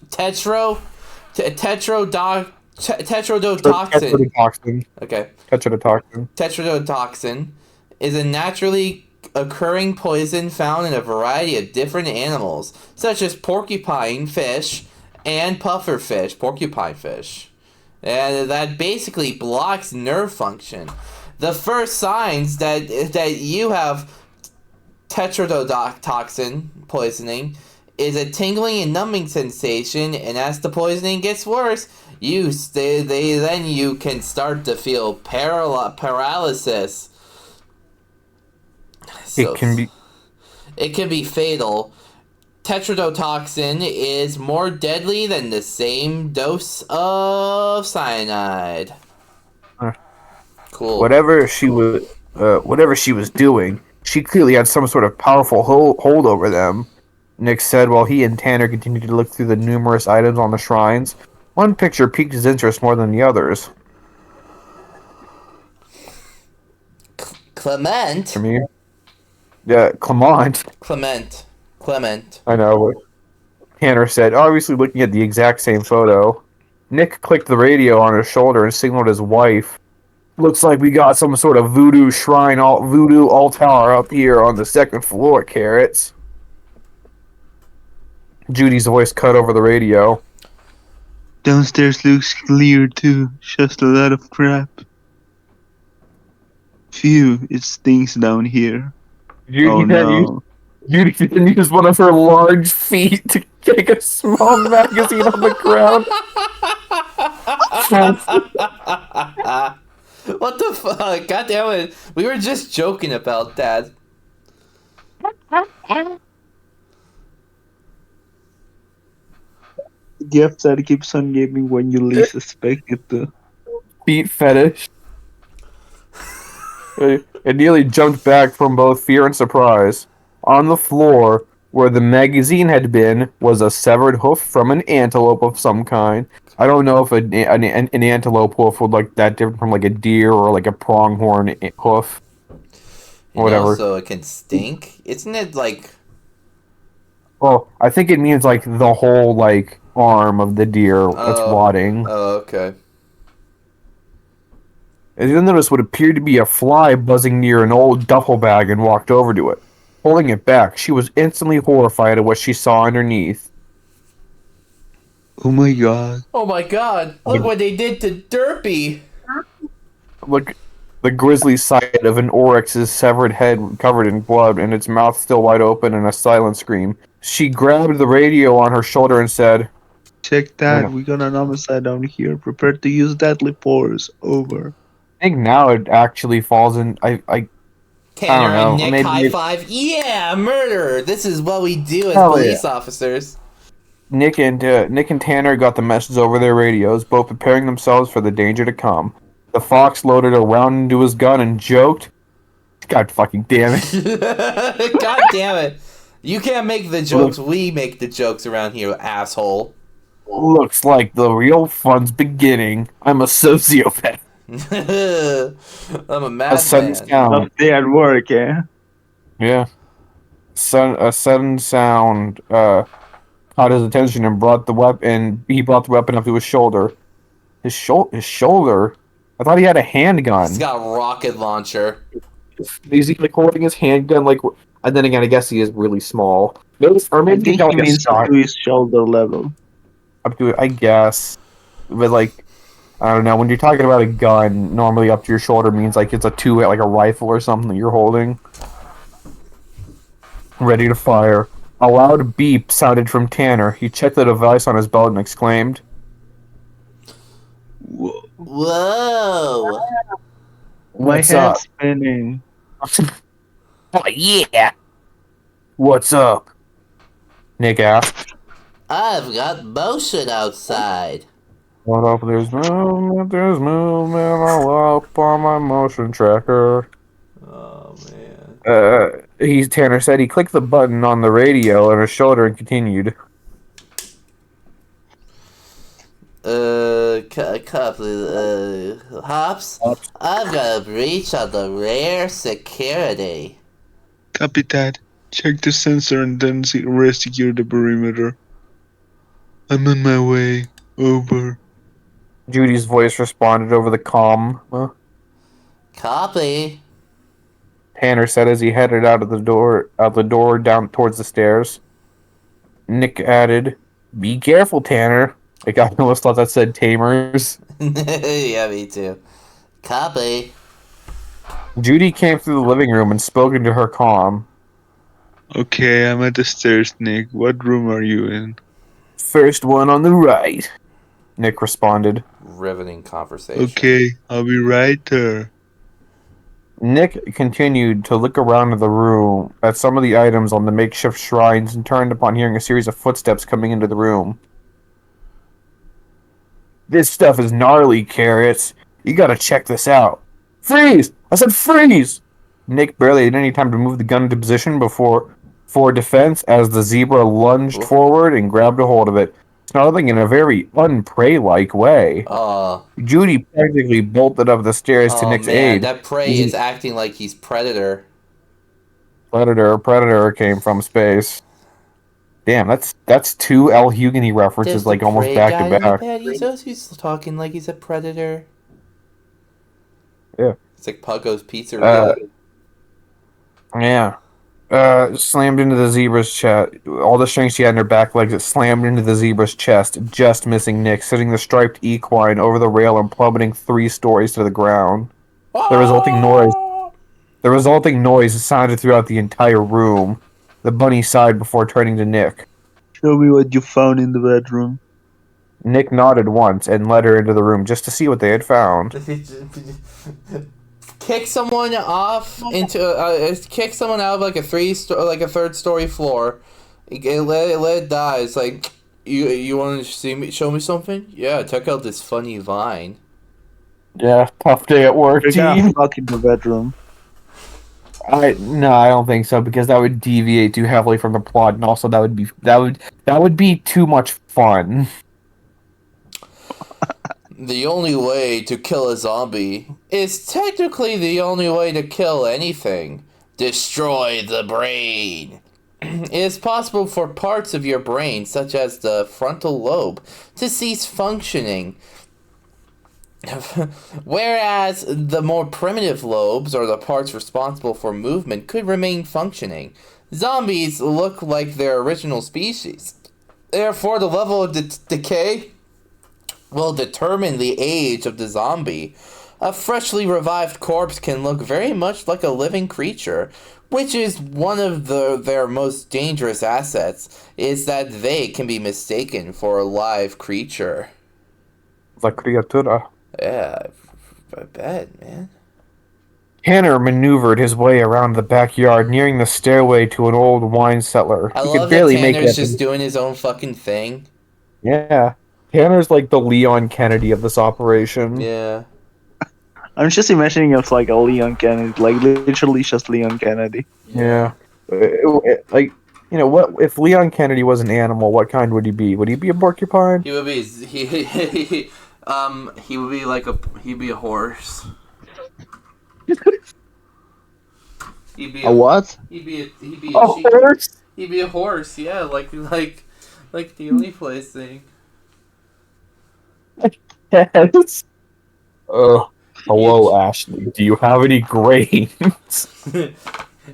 Tetrodotoxin. Okay. Tetrodotoxin is a naturally occurring poison found in a variety of different animals, such as porcupine fish and porcupine fish. And that basically blocks nerve function. The first signs that you have tetrodotoxin poisoning is a tingling and numbing sensation, and as the poisoning gets worse, you can start to feel paralysis. So, it can be fatal. Tetrodotoxin is more deadly than the same dose of cyanide. Cool. Whatever she was doing, she clearly had some sort of powerful hold over them. Nick said while he and Tanner continued to look through the numerous items on the shrines. One picture piqued his interest more than the others. Clement? I mean, yeah, Clement. Clement. I know. Tanner said, obviously looking at the exact same photo. Nick clicked the radio on his shoulder and signaled his wife. Looks like we got some sort of voodoo shrine, voodoo altar up here on the second floor, Carrots. Judy's voice cut over the radio. Downstairs looks clear too. Just a lot of crap. Phew, it stinks down here. Judy then used one of her large feet to kick a small magazine on the ground. What the fuck? God damn it. We were just joking about that. Gift that keeps on giving when you least expect it to. Feet fetish. It nearly jumped back from both fear and surprise. On the floor, where the magazine had been, was a severed hoof from an antelope of some kind. I don't know if an antelope hoof would like that different from like a deer or like a pronghorn hoof. You Whatever. so it can stink? Isn't it like... Well, I think it means like the whole like arm of the deer that's rotting. Oh, okay. And then noticed what appeared to be a fly buzzing near an old duffel bag and walked over to it. Pulling it back, she was instantly horrified at what she saw underneath. Oh my god. Oh my god! Look what they did to Derpy! Look, the grisly sight of an oryx's severed head covered in blood and its mouth still wide open in a silent scream. She grabbed the radio on her shoulder and said, Check that, we got an homicide down here. Prepare to use deadly force. Over. I think now it actually falls in. I Tanner know, and Nick maybe high it- five. Yeah, murder! This is what we do as Hell police yeah. officers. Nick and Tanner got the message over their radios, both preparing themselves for the danger to come. The fox loaded a round into his gun and joked, "God fucking damn it!" God damn it! You can't make the jokes. We make the jokes around here, asshole. Looks like the real fun's beginning. I'm a sociopath. I'm a A sudden madman. sound. Tough day at work, eh? Yeah. A sudden sound caught his attention and brought the weapon. He brought the weapon up to his shoulder. His shoulder. I thought he had a handgun. He's got a rocket launcher. Is he like holding his handgun like? And then again, I guess he is really small. Maybe, or I maybe think he's got he like a means stock to his shoulder level. up to it. I guess, but like, I don't know. When you're talking about a gun, normally up to your shoulder means like it's like a rifle or something that you're holding, ready to fire. A loud beep sounded from Tanner. He checked the device on his belt and exclaimed, Whoa. Whoa! My "What's head's up?" spinning. Oh yeah. What's up? Nick asked. I've got motion outside. What up? There's movement all up on my motion tracker. Oh man. Tanner said he clicked the button on the radio on his shoulder and continued. Hops? I've got a breach on the rear security. Copy that. Check the sensor and then resecure the perimeter. I'm on my way. Over. Judy's voice responded over the comm. Copy. Tanner said as he headed out the door down towards the stairs. Nick added, "Be careful, Tanner." Like I almost thought that said Tamers. Yeah, me too. Copy. Judy came through the living room and spoke into her comm. Okay, I'm at the stairs, Nick. What room are you in? First one on the right, Nick responded. Riveting conversation. Okay, I'll be right there. Nick continued to look around the room at some of the items on the makeshift shrines and turned upon hearing a series of footsteps coming into the room. "This stuff is gnarly, Carrots. You gotta check this out." "Freeze! I said freeze!" Nick barely had any time to move the gun into position for defense as the zebra lunged forward and grabbed a hold of it, snarling in a very unprey-like way. Judy practically bolted up the stairs to Nick's aid. That prey is acting like he's Predator. Predator came from space. Damn, that's two Al Hugany references like almost back to back. He's talking like he's a Predator. Yeah. It's like Pucko's Pizzeria. Yeah. Slammed into the zebra's chest. All the strength she had in her back legs, it slammed into the zebra's chest, just missing Nick, sending the striped equine over the rail and plummeting 3 stories to the ground. The resulting noise sounded throughout the entire room. The bunny sighed before turning to Nick. Show me what you found in the bedroom. Nick nodded once and led her into the room just to see what they had found. Kick someone off into kick someone out of like a third story floor. Let it die. It's like you want to show me something? Yeah, check out this funny vine. Yeah, tough day at work, We're gonna team. fuck in the bedroom. No, I don't think so, because that would deviate too heavily from the plot, and also that would be too much fun. The only way to kill a zombie is technically the only way to kill anything. Destroy the brain. It is possible for parts of your brain, such as the frontal lobe, to cease functioning. Whereas the more primitive lobes, or the parts responsible for movement, could remain functioning. Zombies look like their original species. Therefore, the level of decay will determine the age of the zombie. A freshly revived corpse can look very much like a living creature, which is one of their most dangerous assets, is that they can be mistaken for a live creature. La criatura. Yeah, I bet, man. Tanner maneuvered his way around the backyard, nearing the stairway to an old wine cellar. I He love could that barely make Tanner's it. just doing his own fucking thing. Yeah. Tanner's like the Leon Kennedy of this operation. Yeah. I'm just imagining it's like a Leon Kennedy, like literally just Leon Kennedy. Yeah. Like, you know, what if Leon Kennedy was an animal, what kind would he be? Would he be a porcupine? He would be he would be like he'd be a horse. He'd be A what? He'd be a sheep. Horse? He'd be a horse, yeah, like the only place thing. Yes. Hello, Ashley. Do you have any grains? He'd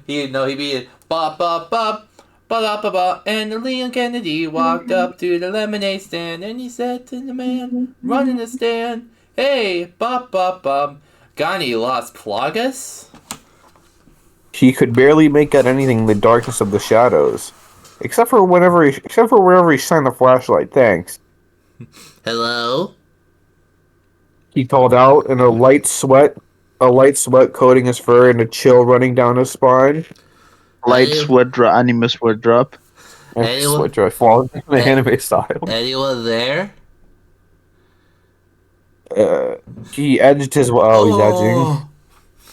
be a bop bop bop ba da ba ba, and Leon Kennedy walked up to the lemonade stand and he said to the man running the stand, "Hey, bop bop bop, got any Las Plagas?" He could barely make out anything in the darkness of the shadows, except for wherever he shined the flashlight. Thanks. Hello? He called out, and a light sweat coating his fur and a chill running down his spine. Light sweat drop, anime sweat drop. Anyone- Sweat drop falling in the anime style. Anyone there? He edged his he's edging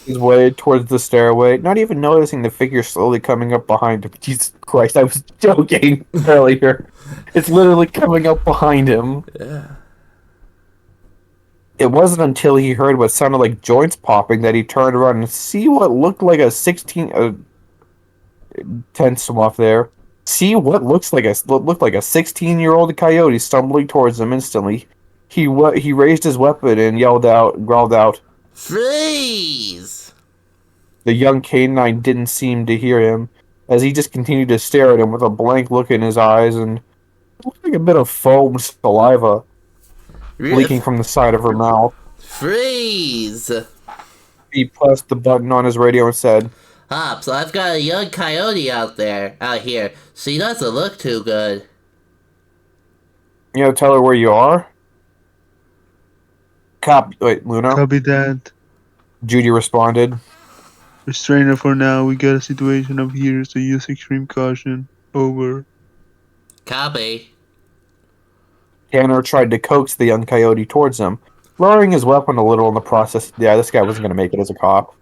his way towards the stairway, not even noticing the figure slowly coming up behind him. Jesus Christ, I was joking earlier. It's literally coming up behind him. Yeah. It wasn't until he heard what sounded like joints popping that he turned around and see what looked like a 16-year-old coyote stumbling towards him instantly. He raised his weapon and growled out, Freeze! The young canine didn't seem to hear him, as he just continued to stare at him with a blank look in his eyes and it looked like a bit of foam saliva leaking from the side of her mouth. Freeze! He pressed the button on his radio and said, Hops, I've got a young coyote out here. She doesn't look too good. You know, tell her where you are? Wait, Luna? Copy that. Judy responded. Restrain her for now. We got a situation up here, so use extreme caution. Over. Copy. Tanner tried to coax the young coyote towards him, lowering his weapon a little in the process. Yeah, this guy wasn't going to make it as a cop.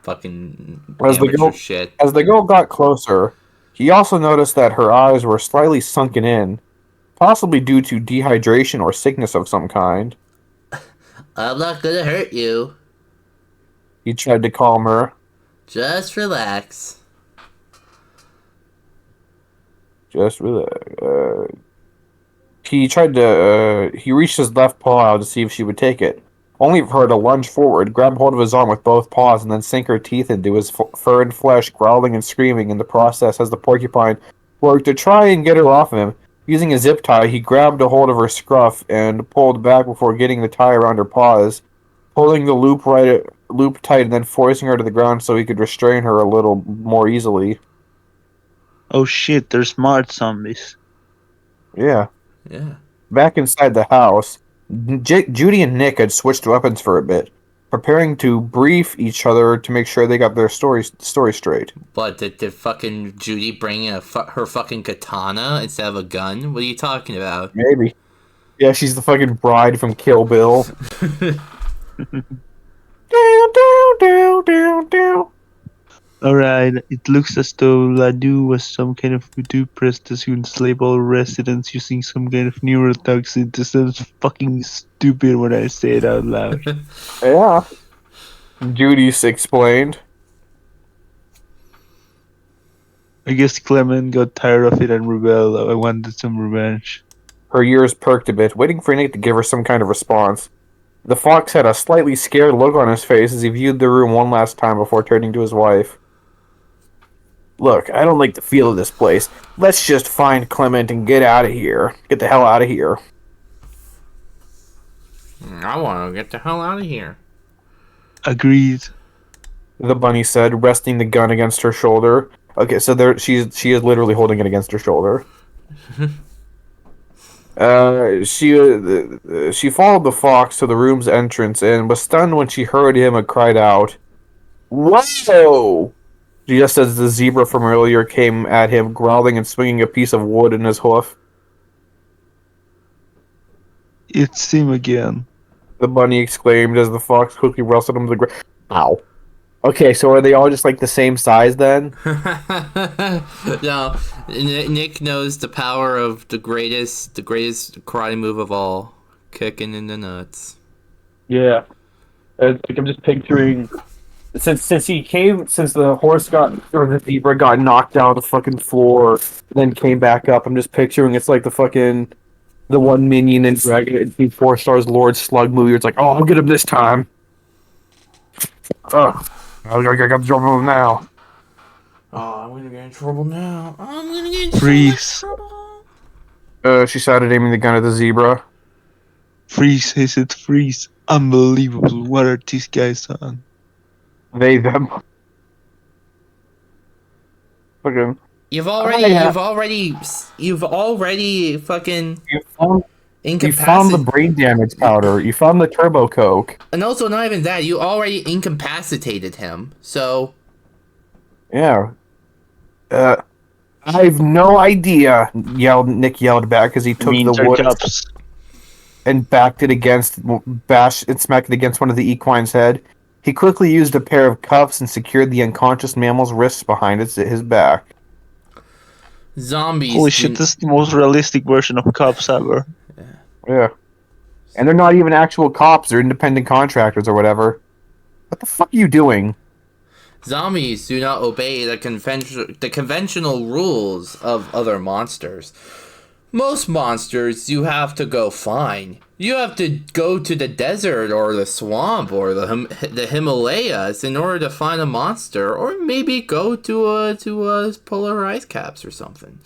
Fucking As the girl got closer, he also noticed that her eyes were slightly sunken in, possibly due to dehydration or sickness of some kind. I'm not gonna hurt you. He tried to calm her. Just relax. Just relax. He reached his left paw out to see if she would take it, only for her to lunge forward, grab hold of his arm with both paws, and then sink her teeth into his fur and flesh, growling and screaming in the process as the porcupine worked to try and get her off him. Using a zip tie, he grabbed a hold of her scruff and pulled back before getting the tie around her paws, pulling the loop tight and then forcing her to the ground so he could restrain her a little more easily. Oh shit, they're smart zombies. Yeah. Yeah. Back inside the house, Judy and Nick had switched weapons for a bit, preparing to brief each other to make sure they got their story straight. But did fucking Judy bring her fucking katana instead of a gun? What are you talking about? Maybe. Yeah, she's the fucking bride from Kill Bill. Down, down, down, down, down. Alright, it looks as though Ladu was some kind of voodoo priestess who enslaved all residents using some kind of neurotoxin. This sounds fucking stupid when I say it out loud. Yeah. Judy's explained. I guess Clement got tired of it and rebelled. I wanted some revenge. Her ears perked a bit, waiting for Nick to give her some kind of response. The fox had a slightly scared look on his face as he viewed the room one last time before turning to his wife. Look, I don't like the feel of this place. Let's just find Clement and get out of here. Get the hell out of here. I want to get the hell out of here. Agreed. The bunny said, resting the gun against her shoulder. Okay, so she is literally holding it against her shoulder. She followed the fox to the room's entrance and was stunned when she heard him and cried out, "Whoa!" Just as the zebra from earlier came at him, growling and swinging a piece of wood in his hoof. It's him again. The bunny exclaimed as the fox quickly wrestled him to the ground. Ow. Okay, so are they all just like the same size then? No, Nick knows the power of the greatest karate move of all, kicking in the nuts. Yeah. I'm just picturing since the zebra got knocked out of the fucking floor, then came back up. I'm just picturing it's like the one minion in Dragon 4 Stars Lord Slug movie. Where it's like, oh, I'll get him this time. Ugh. I got trouble now. Oh, I'm gonna get in trouble now. I'm gonna get in Freeze. trouble. She shouted, aiming the gun at the zebra. Freeze, he said freeze. Unbelievable. What are these guys on? They, them. Fucking. You've already fucking You found incapacitated. the brain damage powder. You found the turbo coke. And also, not even that, you already incapacitated him. So, Yeah. I've no idea. Nick yelled back as he took the wood and smacked it against one of the equine's head. He quickly used a pair of cuffs and secured the unconscious mammal's wrists behind his back. zombies. Holy shit, this is the most realistic version of cops ever. Yeah. And they're not even actual cops, they're independent contractors or whatever. What the fuck are you doing? Zombies do not obey the conventional rules of other monsters. Most monsters you have to go find. You have to go to the desert or the swamp or the Himalayas in order to find a monster, or maybe go to polar ice caps or something.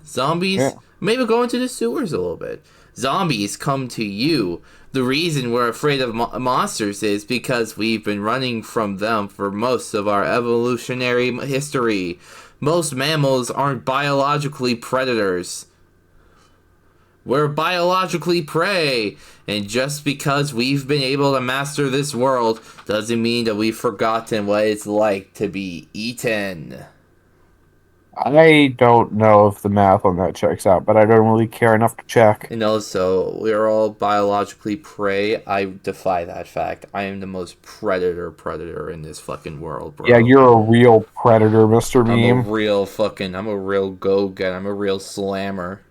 Zombies, maybe go into the sewers a little bit. Zombies come to you. The reason we're afraid of monsters is because we've been running from them for most of our evolutionary history. Most mammals aren't biologically predators. We're biologically prey, and just because we've been able to master this world doesn't mean that we've forgotten what it's like to be eaten. I don't know if the math on that checks out, but I don't really care enough to check. And also, we're all biologically prey. I defy that fact. I am the most predator in this fucking world, bro. Yeah, you're a real predator, Mr. Meme. I'm a real go-getter. I'm a real slammer.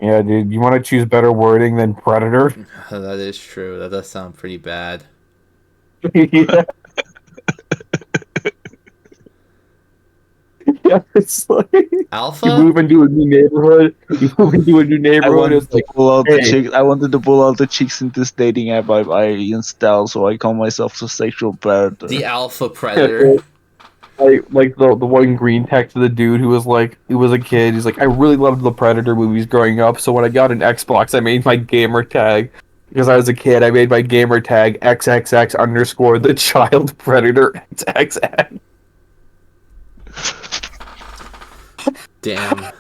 Yeah, dude, you want to choose better wording than predator? That is true. That does sound pretty bad. Yeah. Yeah, it's like Alpha? you move into a new neighborhood. I wanted It's like, to pull out hey. the chicks. I wanted to pull out the chicks in this dating app I installed, so I call myself a sexual predator. The alpha predator. like the one green text to the dude who was a kid. He's like, I really loved the Predator movies growing up, so when I got an Xbox, I made my gamer tag. Because I was a kid, I made my gamer tag XXX _ the child predator XXX. Damn.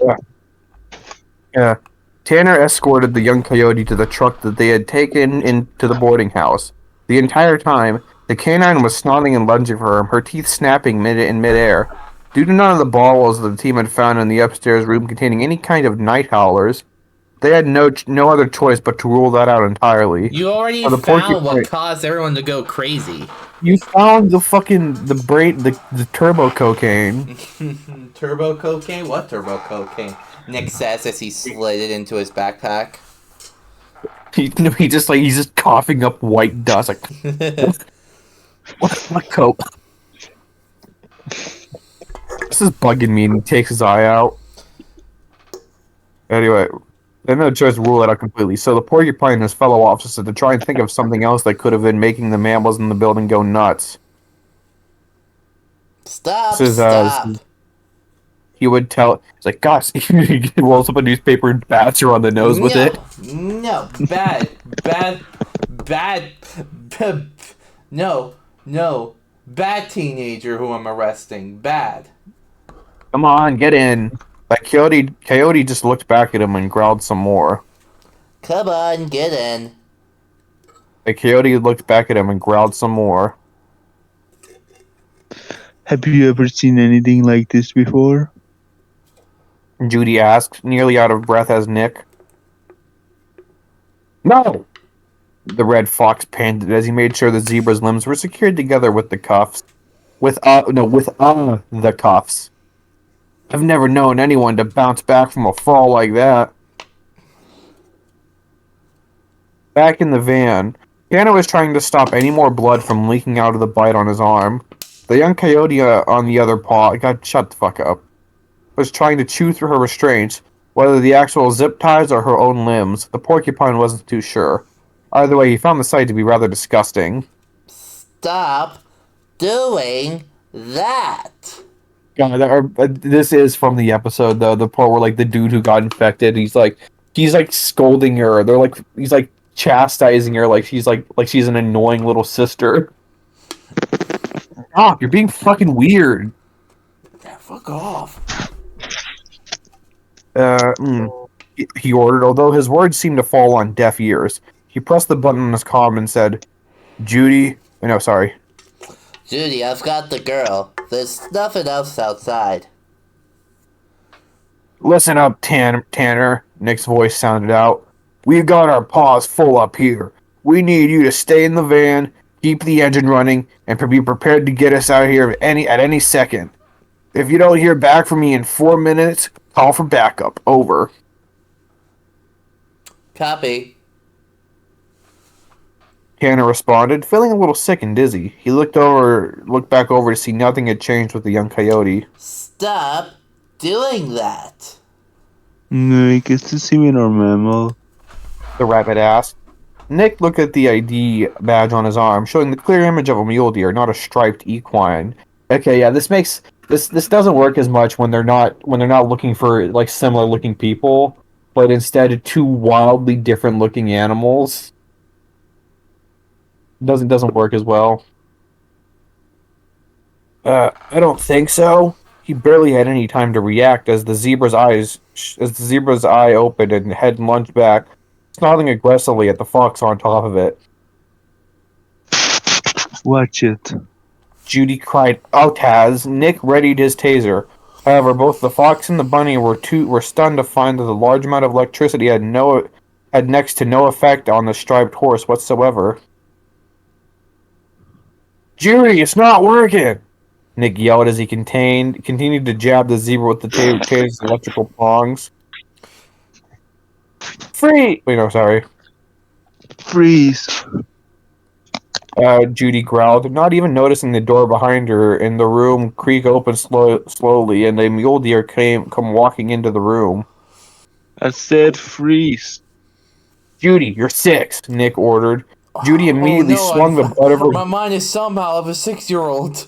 Yeah. Yeah. Tanner escorted the young coyote to the truck that they had taken into the boarding house. The entire time, the canine was snarling and lunging for him, her teeth snapping in midair. Due to none of the balls that the team had found in the upstairs room containing any kind of night howlers, they had no other choice but to rule that out entirely. You already For the found what porcupine, caused everyone to go crazy. you found the turbo cocaine. Turbo cocaine? What turbo cocaine? Nick says as he slid it into his backpack. He's just coughing up white dust. Like, what coke? This is bugging me, and he takes his eye out. Anyway, they had no choice to rule it out completely. So the porcupine and his fellow officers had to try and think of something else that could have been making the mammals in the building go nuts. Stop! This is he would tell. It's like, gosh, he rolls up a newspaper and bats her on the nose with it. No, bad, no, bad teenager who I'm arresting, bad. Come on, get in. That coyote just looked back at him and growled some more. Come on, get in. The coyote looked back at him and growled some more. Have you ever seen anything like this before? Judy asked, nearly out of breath as Nick. No! The red fox panted as he made sure the zebra's limbs were secured together with the cuffs. With the cuffs. I've never known anyone to bounce back from a fall like that. Back in the van, Tanner was trying to stop any more blood from leaking out of the bite on his arm. The young coyote on the other paw, shut the fuck up, was trying to chew through her restraints, whether the actual zip ties or her own limbs. The porcupine wasn't too sure. Either way, he found the sight to be rather disgusting. Stop doing that. God, this is from the episode though. The part where like the dude who got infected, he's like scolding her. He's like chastising her like she's an annoying little sister. Stop! You're being fucking weird. Yeah, fuck off. He ordered, although his words seemed to fall on deaf ears. He pressed the button on his comm and said, Judy... No, sorry. Judy, I've got the girl. There's nothing else outside. Listen up, Tanner, Nick's voice sounded out. We've got our paws full up here. We need you to stay in the van, keep the engine running, and be prepared to get us out of here at any second. If you don't hear back from me in 4 minutes, call for backup. Over. Copy. Tanner responded, feeling a little sick and dizzy. He looked back over to see nothing had changed with the young coyote. Stop doing that. No, I guess it's even our mammal. The rabbit asked. Nick looked at the ID badge on his arm, showing the clear image of a mule deer, not a striped equine. Okay, yeah, this doesn't work as much when they're not looking for like similar looking people, but instead two wildly different looking animals. Doesn't work as well. I don't think so. He barely had any time to react as the zebra's eye opened and head lunged back, snarling aggressively at the fox on top of it. Watch it. Judy cried, "Out, Taz!" Nick readied his taser. However, both the fox and the bunny were stunned to find that the large amount of electricity had next to no effect on the striped horse whatsoever. Judy, it's not working! Nick yelled as he continued to jab the zebra with the taser's electrical prongs. Free! Wait, no, sorry. Freeze. Judy growled, not even noticing the door behind her in the room creak open slowly, and a mule deer come walking into the room. I said freeze. Judy, you're 6, Nick ordered. Judy immediately swung the butt of her... My mind is somehow of a 6-year-old.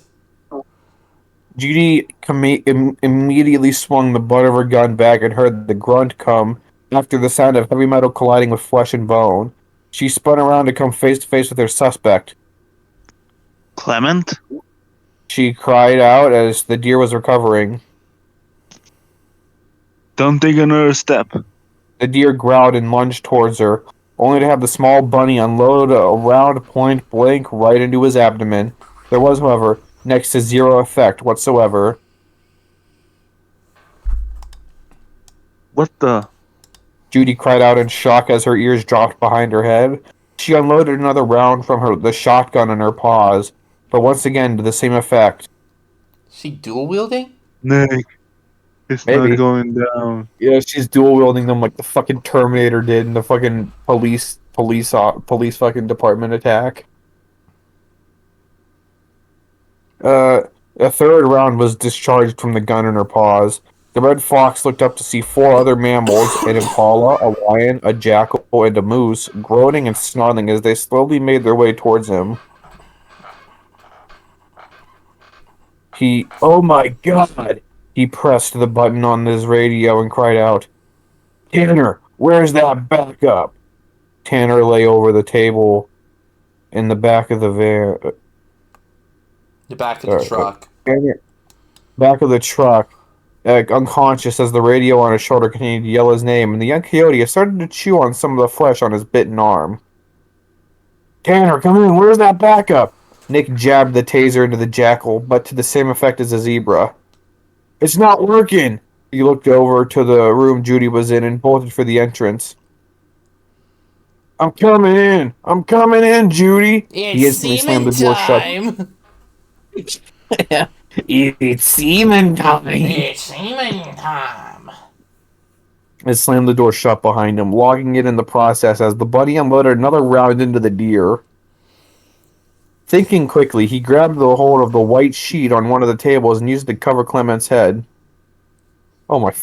Judy immediately swung the butt of her gun back and heard the grunt come after the sound of heavy metal colliding with flesh and bone. She spun around to come face to face with her suspect. Clement? She cried out as the deer was recovering. Don't take another step. The deer growled and lunged towards her, only to have the small bunny unload a round point blank right into his abdomen. There was, however, next to zero effect whatsoever. What the? Judy cried out in shock as her ears dropped behind her head. She unloaded another round from the shotgun in her paws, but once again to the same effect. She dual wielding? Nick, it's not Maybe. going down. Yeah, she's dual wielding them like the fucking Terminator did in the fucking police fucking department attack. A third round was discharged from the gun in her paws. The red fox looked up to see four other mammals, an impala, a lion, a jackal, and a moose, groaning and snarling as they slowly made their way towards him. Oh my god! He pressed the button on his radio and cried out, Tanner, where's that backup? Tanner lay over the table in the back of the van. The back of the truck. Back of the truck, unconscious as the radio on his shoulder continued to yell his name, and the young coyote started to chew on some of the flesh on his bitten arm. Tanner, come in, where's that backup? Nick jabbed the taser into the jackal, but to the same effect as the zebra. It's not working! He looked over to the room Judy was in and bolted for the entrance. I'm coming in! I'm coming in, Judy! He It's instantly slammed the door time! shut. It's semen time! It's semen time! And slammed the door shut behind him, logging it in the process as the bunny unloaded another round into the deer. Thinking quickly, he grabbed the hold of the white sheet on one of the tables and used it to cover Clement's head. Oh my...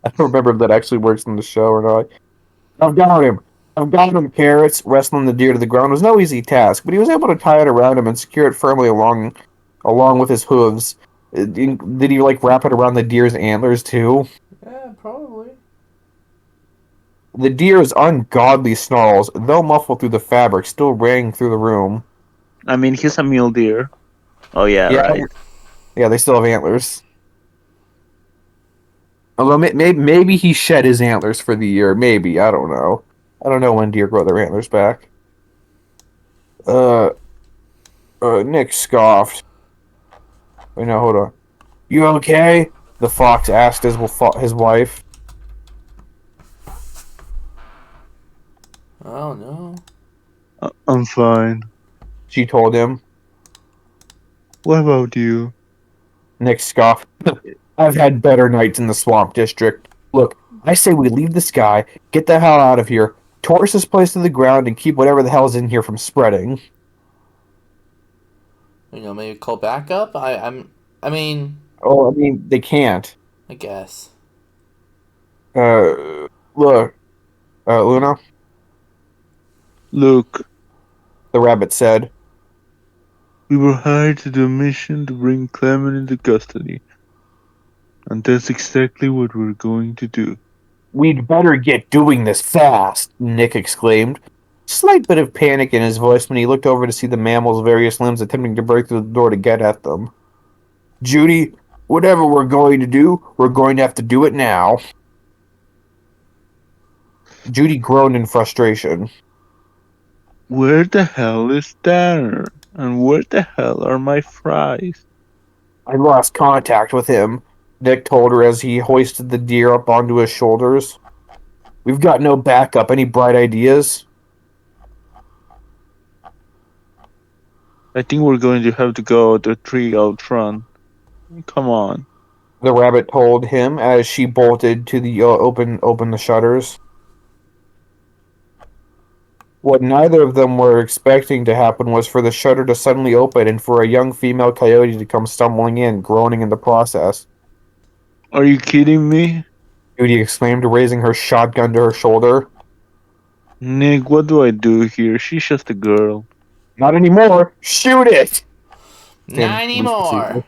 I don't remember if that actually works in the show or not. I've got him! I've got him, Carrots! Wrestling the deer to the ground was no easy task, but he was able to tie it around him and secure it firmly along with his hooves. Did he, wrap it around the deer's antlers, too? Yeah, probably. The deer's ungodly snarls, though muffled through the fabric, still rang through the room. I mean, he's a mule deer. Oh, yeah, right. Yeah, they still have antlers. Although maybe he shed his antlers for the year. Maybe, I don't know. I don't know when deer grow their antlers back. Nick scoffed. Wait, no, hold on. You okay? The fox asked his wife. Oh, no. I'm fine. She told him. What about you? Nick scoffed. I've had better nights in the swamp district. Look, I say we leave this guy, get the hell out of here, torch this place to the ground, and keep whatever the hell's in here from spreading. Maybe call backup? I mean... Oh, I mean, they can't. I guess. Look, Luna? Look, The rabbit said. we were hired to do a mission to bring Clement into custody. And that's exactly what we're going to do. We'd better get doing this fast, Nick exclaimed. Slight bit of panic in his voice when he looked over to see the mammal's various limbs attempting to break through the door to get at them. Judy, whatever we're going to do, we're going to have to do it now. Judy groaned in frustration. Where the hell is Tanner? And where the hell are my fries? I lost contact with him, Nick told her as he hoisted the deer up onto his shoulders. We've got no backup. Any bright ideas? I think we're going to have to go the tree out front. Come on. The rabbit told him as she bolted to the open the shutters. What neither of them were expecting to happen was for the shutter to suddenly open and for a young female coyote to come stumbling in, groaning in the process. Are you kidding me? Judy exclaimed, raising her shotgun to her shoulder. Nick, what do I do here? She's just a girl. Not anymore! Shoot it! Not anymore!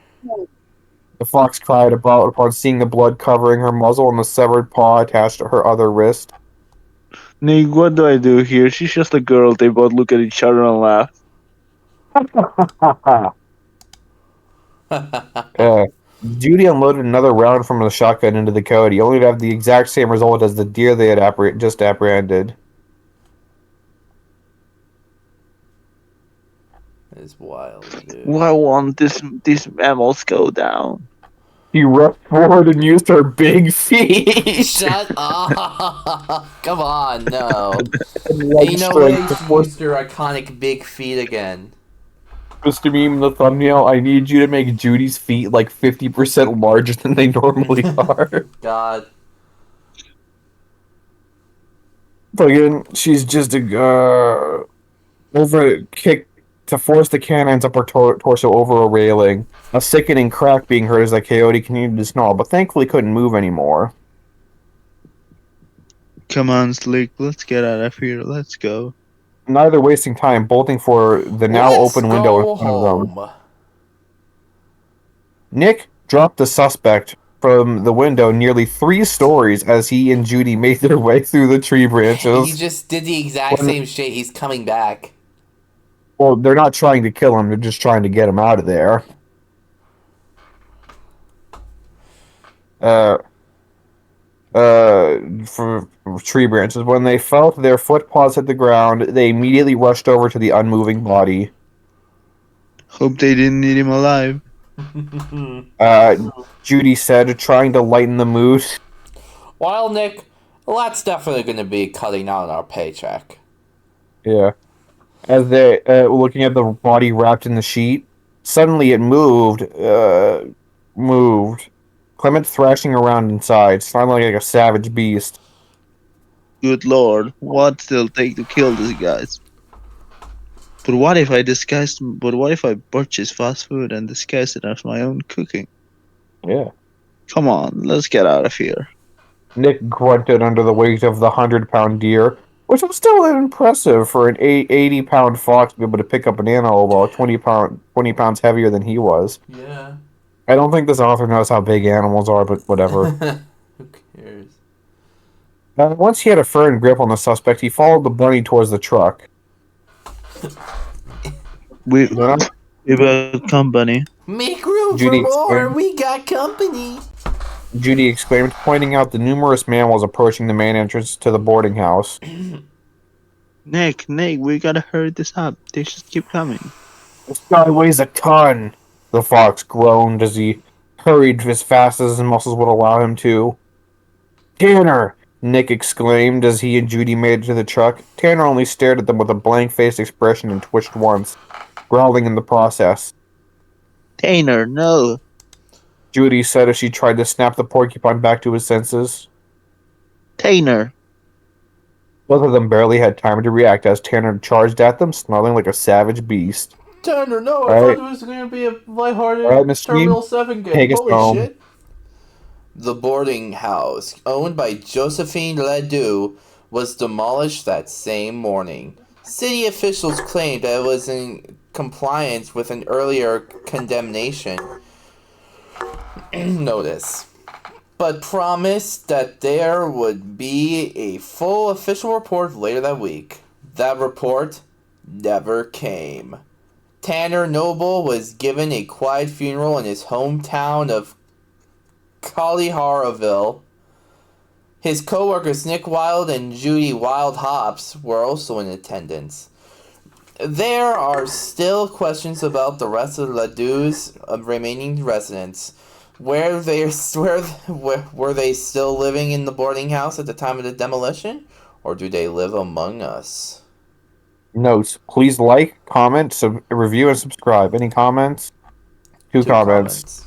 The fox cried upon seeing the blood covering her muzzle and the severed paw attached to her other wrist. Nick, what do I do here? She's just a girl. They both look at each other and laugh. Judy unloaded another round from the shotgun into the coyote, only to have the exact same result as the deer they had just apprehended. It's wild, dude. Why won't these mammals go down? He rushed forward and used her big feet. Shut up! Come on, no. Leg Ain't no way strength to she force used her iconic big feet again. Mr. Meme in the thumbnail. I need you to make Judy's feet like 50% larger than they normally are. God. Again, she's just over kick to force the cannons up her torso over a railing. A sickening crack being heard as the coyote continued to snarl, but thankfully couldn't move anymore. Come on, Slick, let's get out of here. Let's go. Neither wasting time, bolting for the now Let's open window go in front of them. home. Nick dropped the suspect from the window nearly 3 stories as he and Judy made their way through the tree He branches. just did the exact same shit. He's coming back. Well, they're not trying to kill him, they're just trying to get him out of there. For tree branches. When they felt their footpaws hit the ground, they immediately rushed over to the unmoving body. Hope they didn't eat him alive. Judy said, trying to lighten the mood. Well, Nick, that's definitely going to be cutting out on our paycheck. Yeah. As they looking at the body wrapped in the sheet, suddenly it moved. Clement thrashing around inside, sounding like a savage beast. Good lord, what's it'll take to kill these guys? But what if I purchase fast food and disguise it as my own cooking? Yeah. Come on, let's get out of here. Nick grunted under the weight of the 100-pound deer, which was still impressive for an 80-pound fox to be able to pick up an animal while 20 pounds heavier than he was. Yeah. I don't think this author knows how big animals are, but whatever. Who cares? Once he had a firm grip on the suspect, he followed the bunny towards the truck. We got company. Make room Judy for more. exclaimed. We got company. Judy exclaimed, pointing out the numerous mammals approaching the main entrance to the boarding house. Nick, we gotta hurry this up. They just keep coming. This guy weighs a ton, the fox groaned as he hurried as fast as his muscles would allow him to. Tanner! Nick exclaimed as he and Judy made it to the truck. Tanner only stared at them with a blank-faced expression and twitched once, growling in the process. Tanner, no. Judy said as she tried to snap the porcupine back to his senses. Tanner. Both of them barely had time to react as Tanner charged at them, snarling like a savage beast. Tanner, no, I thought it was going to be a lighthearted Mr. Terminal Bean, 7 game. take us home. Shit. The boarding house, owned by Josephine Ledoux, was demolished that same morning. City officials claimed that it was in compliance with an earlier condemnation notice, but promised that there would be a full official report later that week. That report never came. Tanner Noble was given a quiet funeral in his hometown of Collyharoville. His co-workers Nick Wilde and Judy Wild Hops were also in attendance. There are still questions about the rest of Ledoux's remaining residents. Were they still living in the boarding house at the time of the demolition? Or do they live among us? Notes. Please like, comment, review, and subscribe. Any comments? Two comments.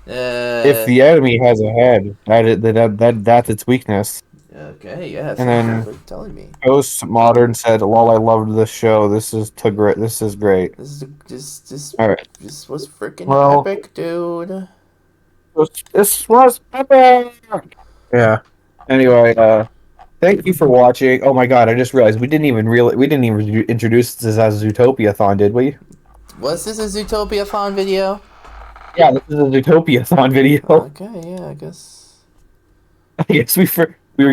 If the enemy has a head, that's its weakness. Okay, yeah. And then for telling me. Postmodern said, "Lol, I loved this show. This is great. This is great." This All right. This was freaking Well, epic, dude. This was epic. Yeah. Anyway, thank you for watching. Oh my god, I just realized we didn't even introduce this as a Zootopia-thon, did we? Was this a Zootopia-thon video? Yeah, this is a Zootopia-thon video. Okay, yeah, I guess. I guess we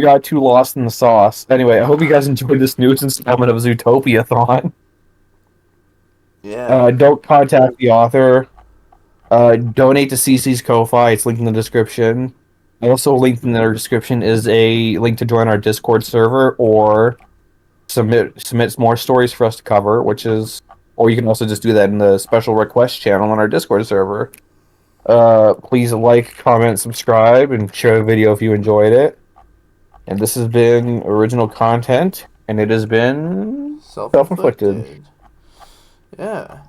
got too lost in the sauce. Anyway, I hope you guys enjoyed this newest installment of Zootopia-thon. Yeah. Don't contact the author. Donate to CC's Ko-Fi. It's linked in the description. Also linked in the description is a link to join our Discord server or submit more stories for us to cover, or you can also just do that in the special request channel on our Discord server. Please like, comment, subscribe, and share the video if you enjoyed it. And this has been original content, and it has been self-inflicted. Yeah.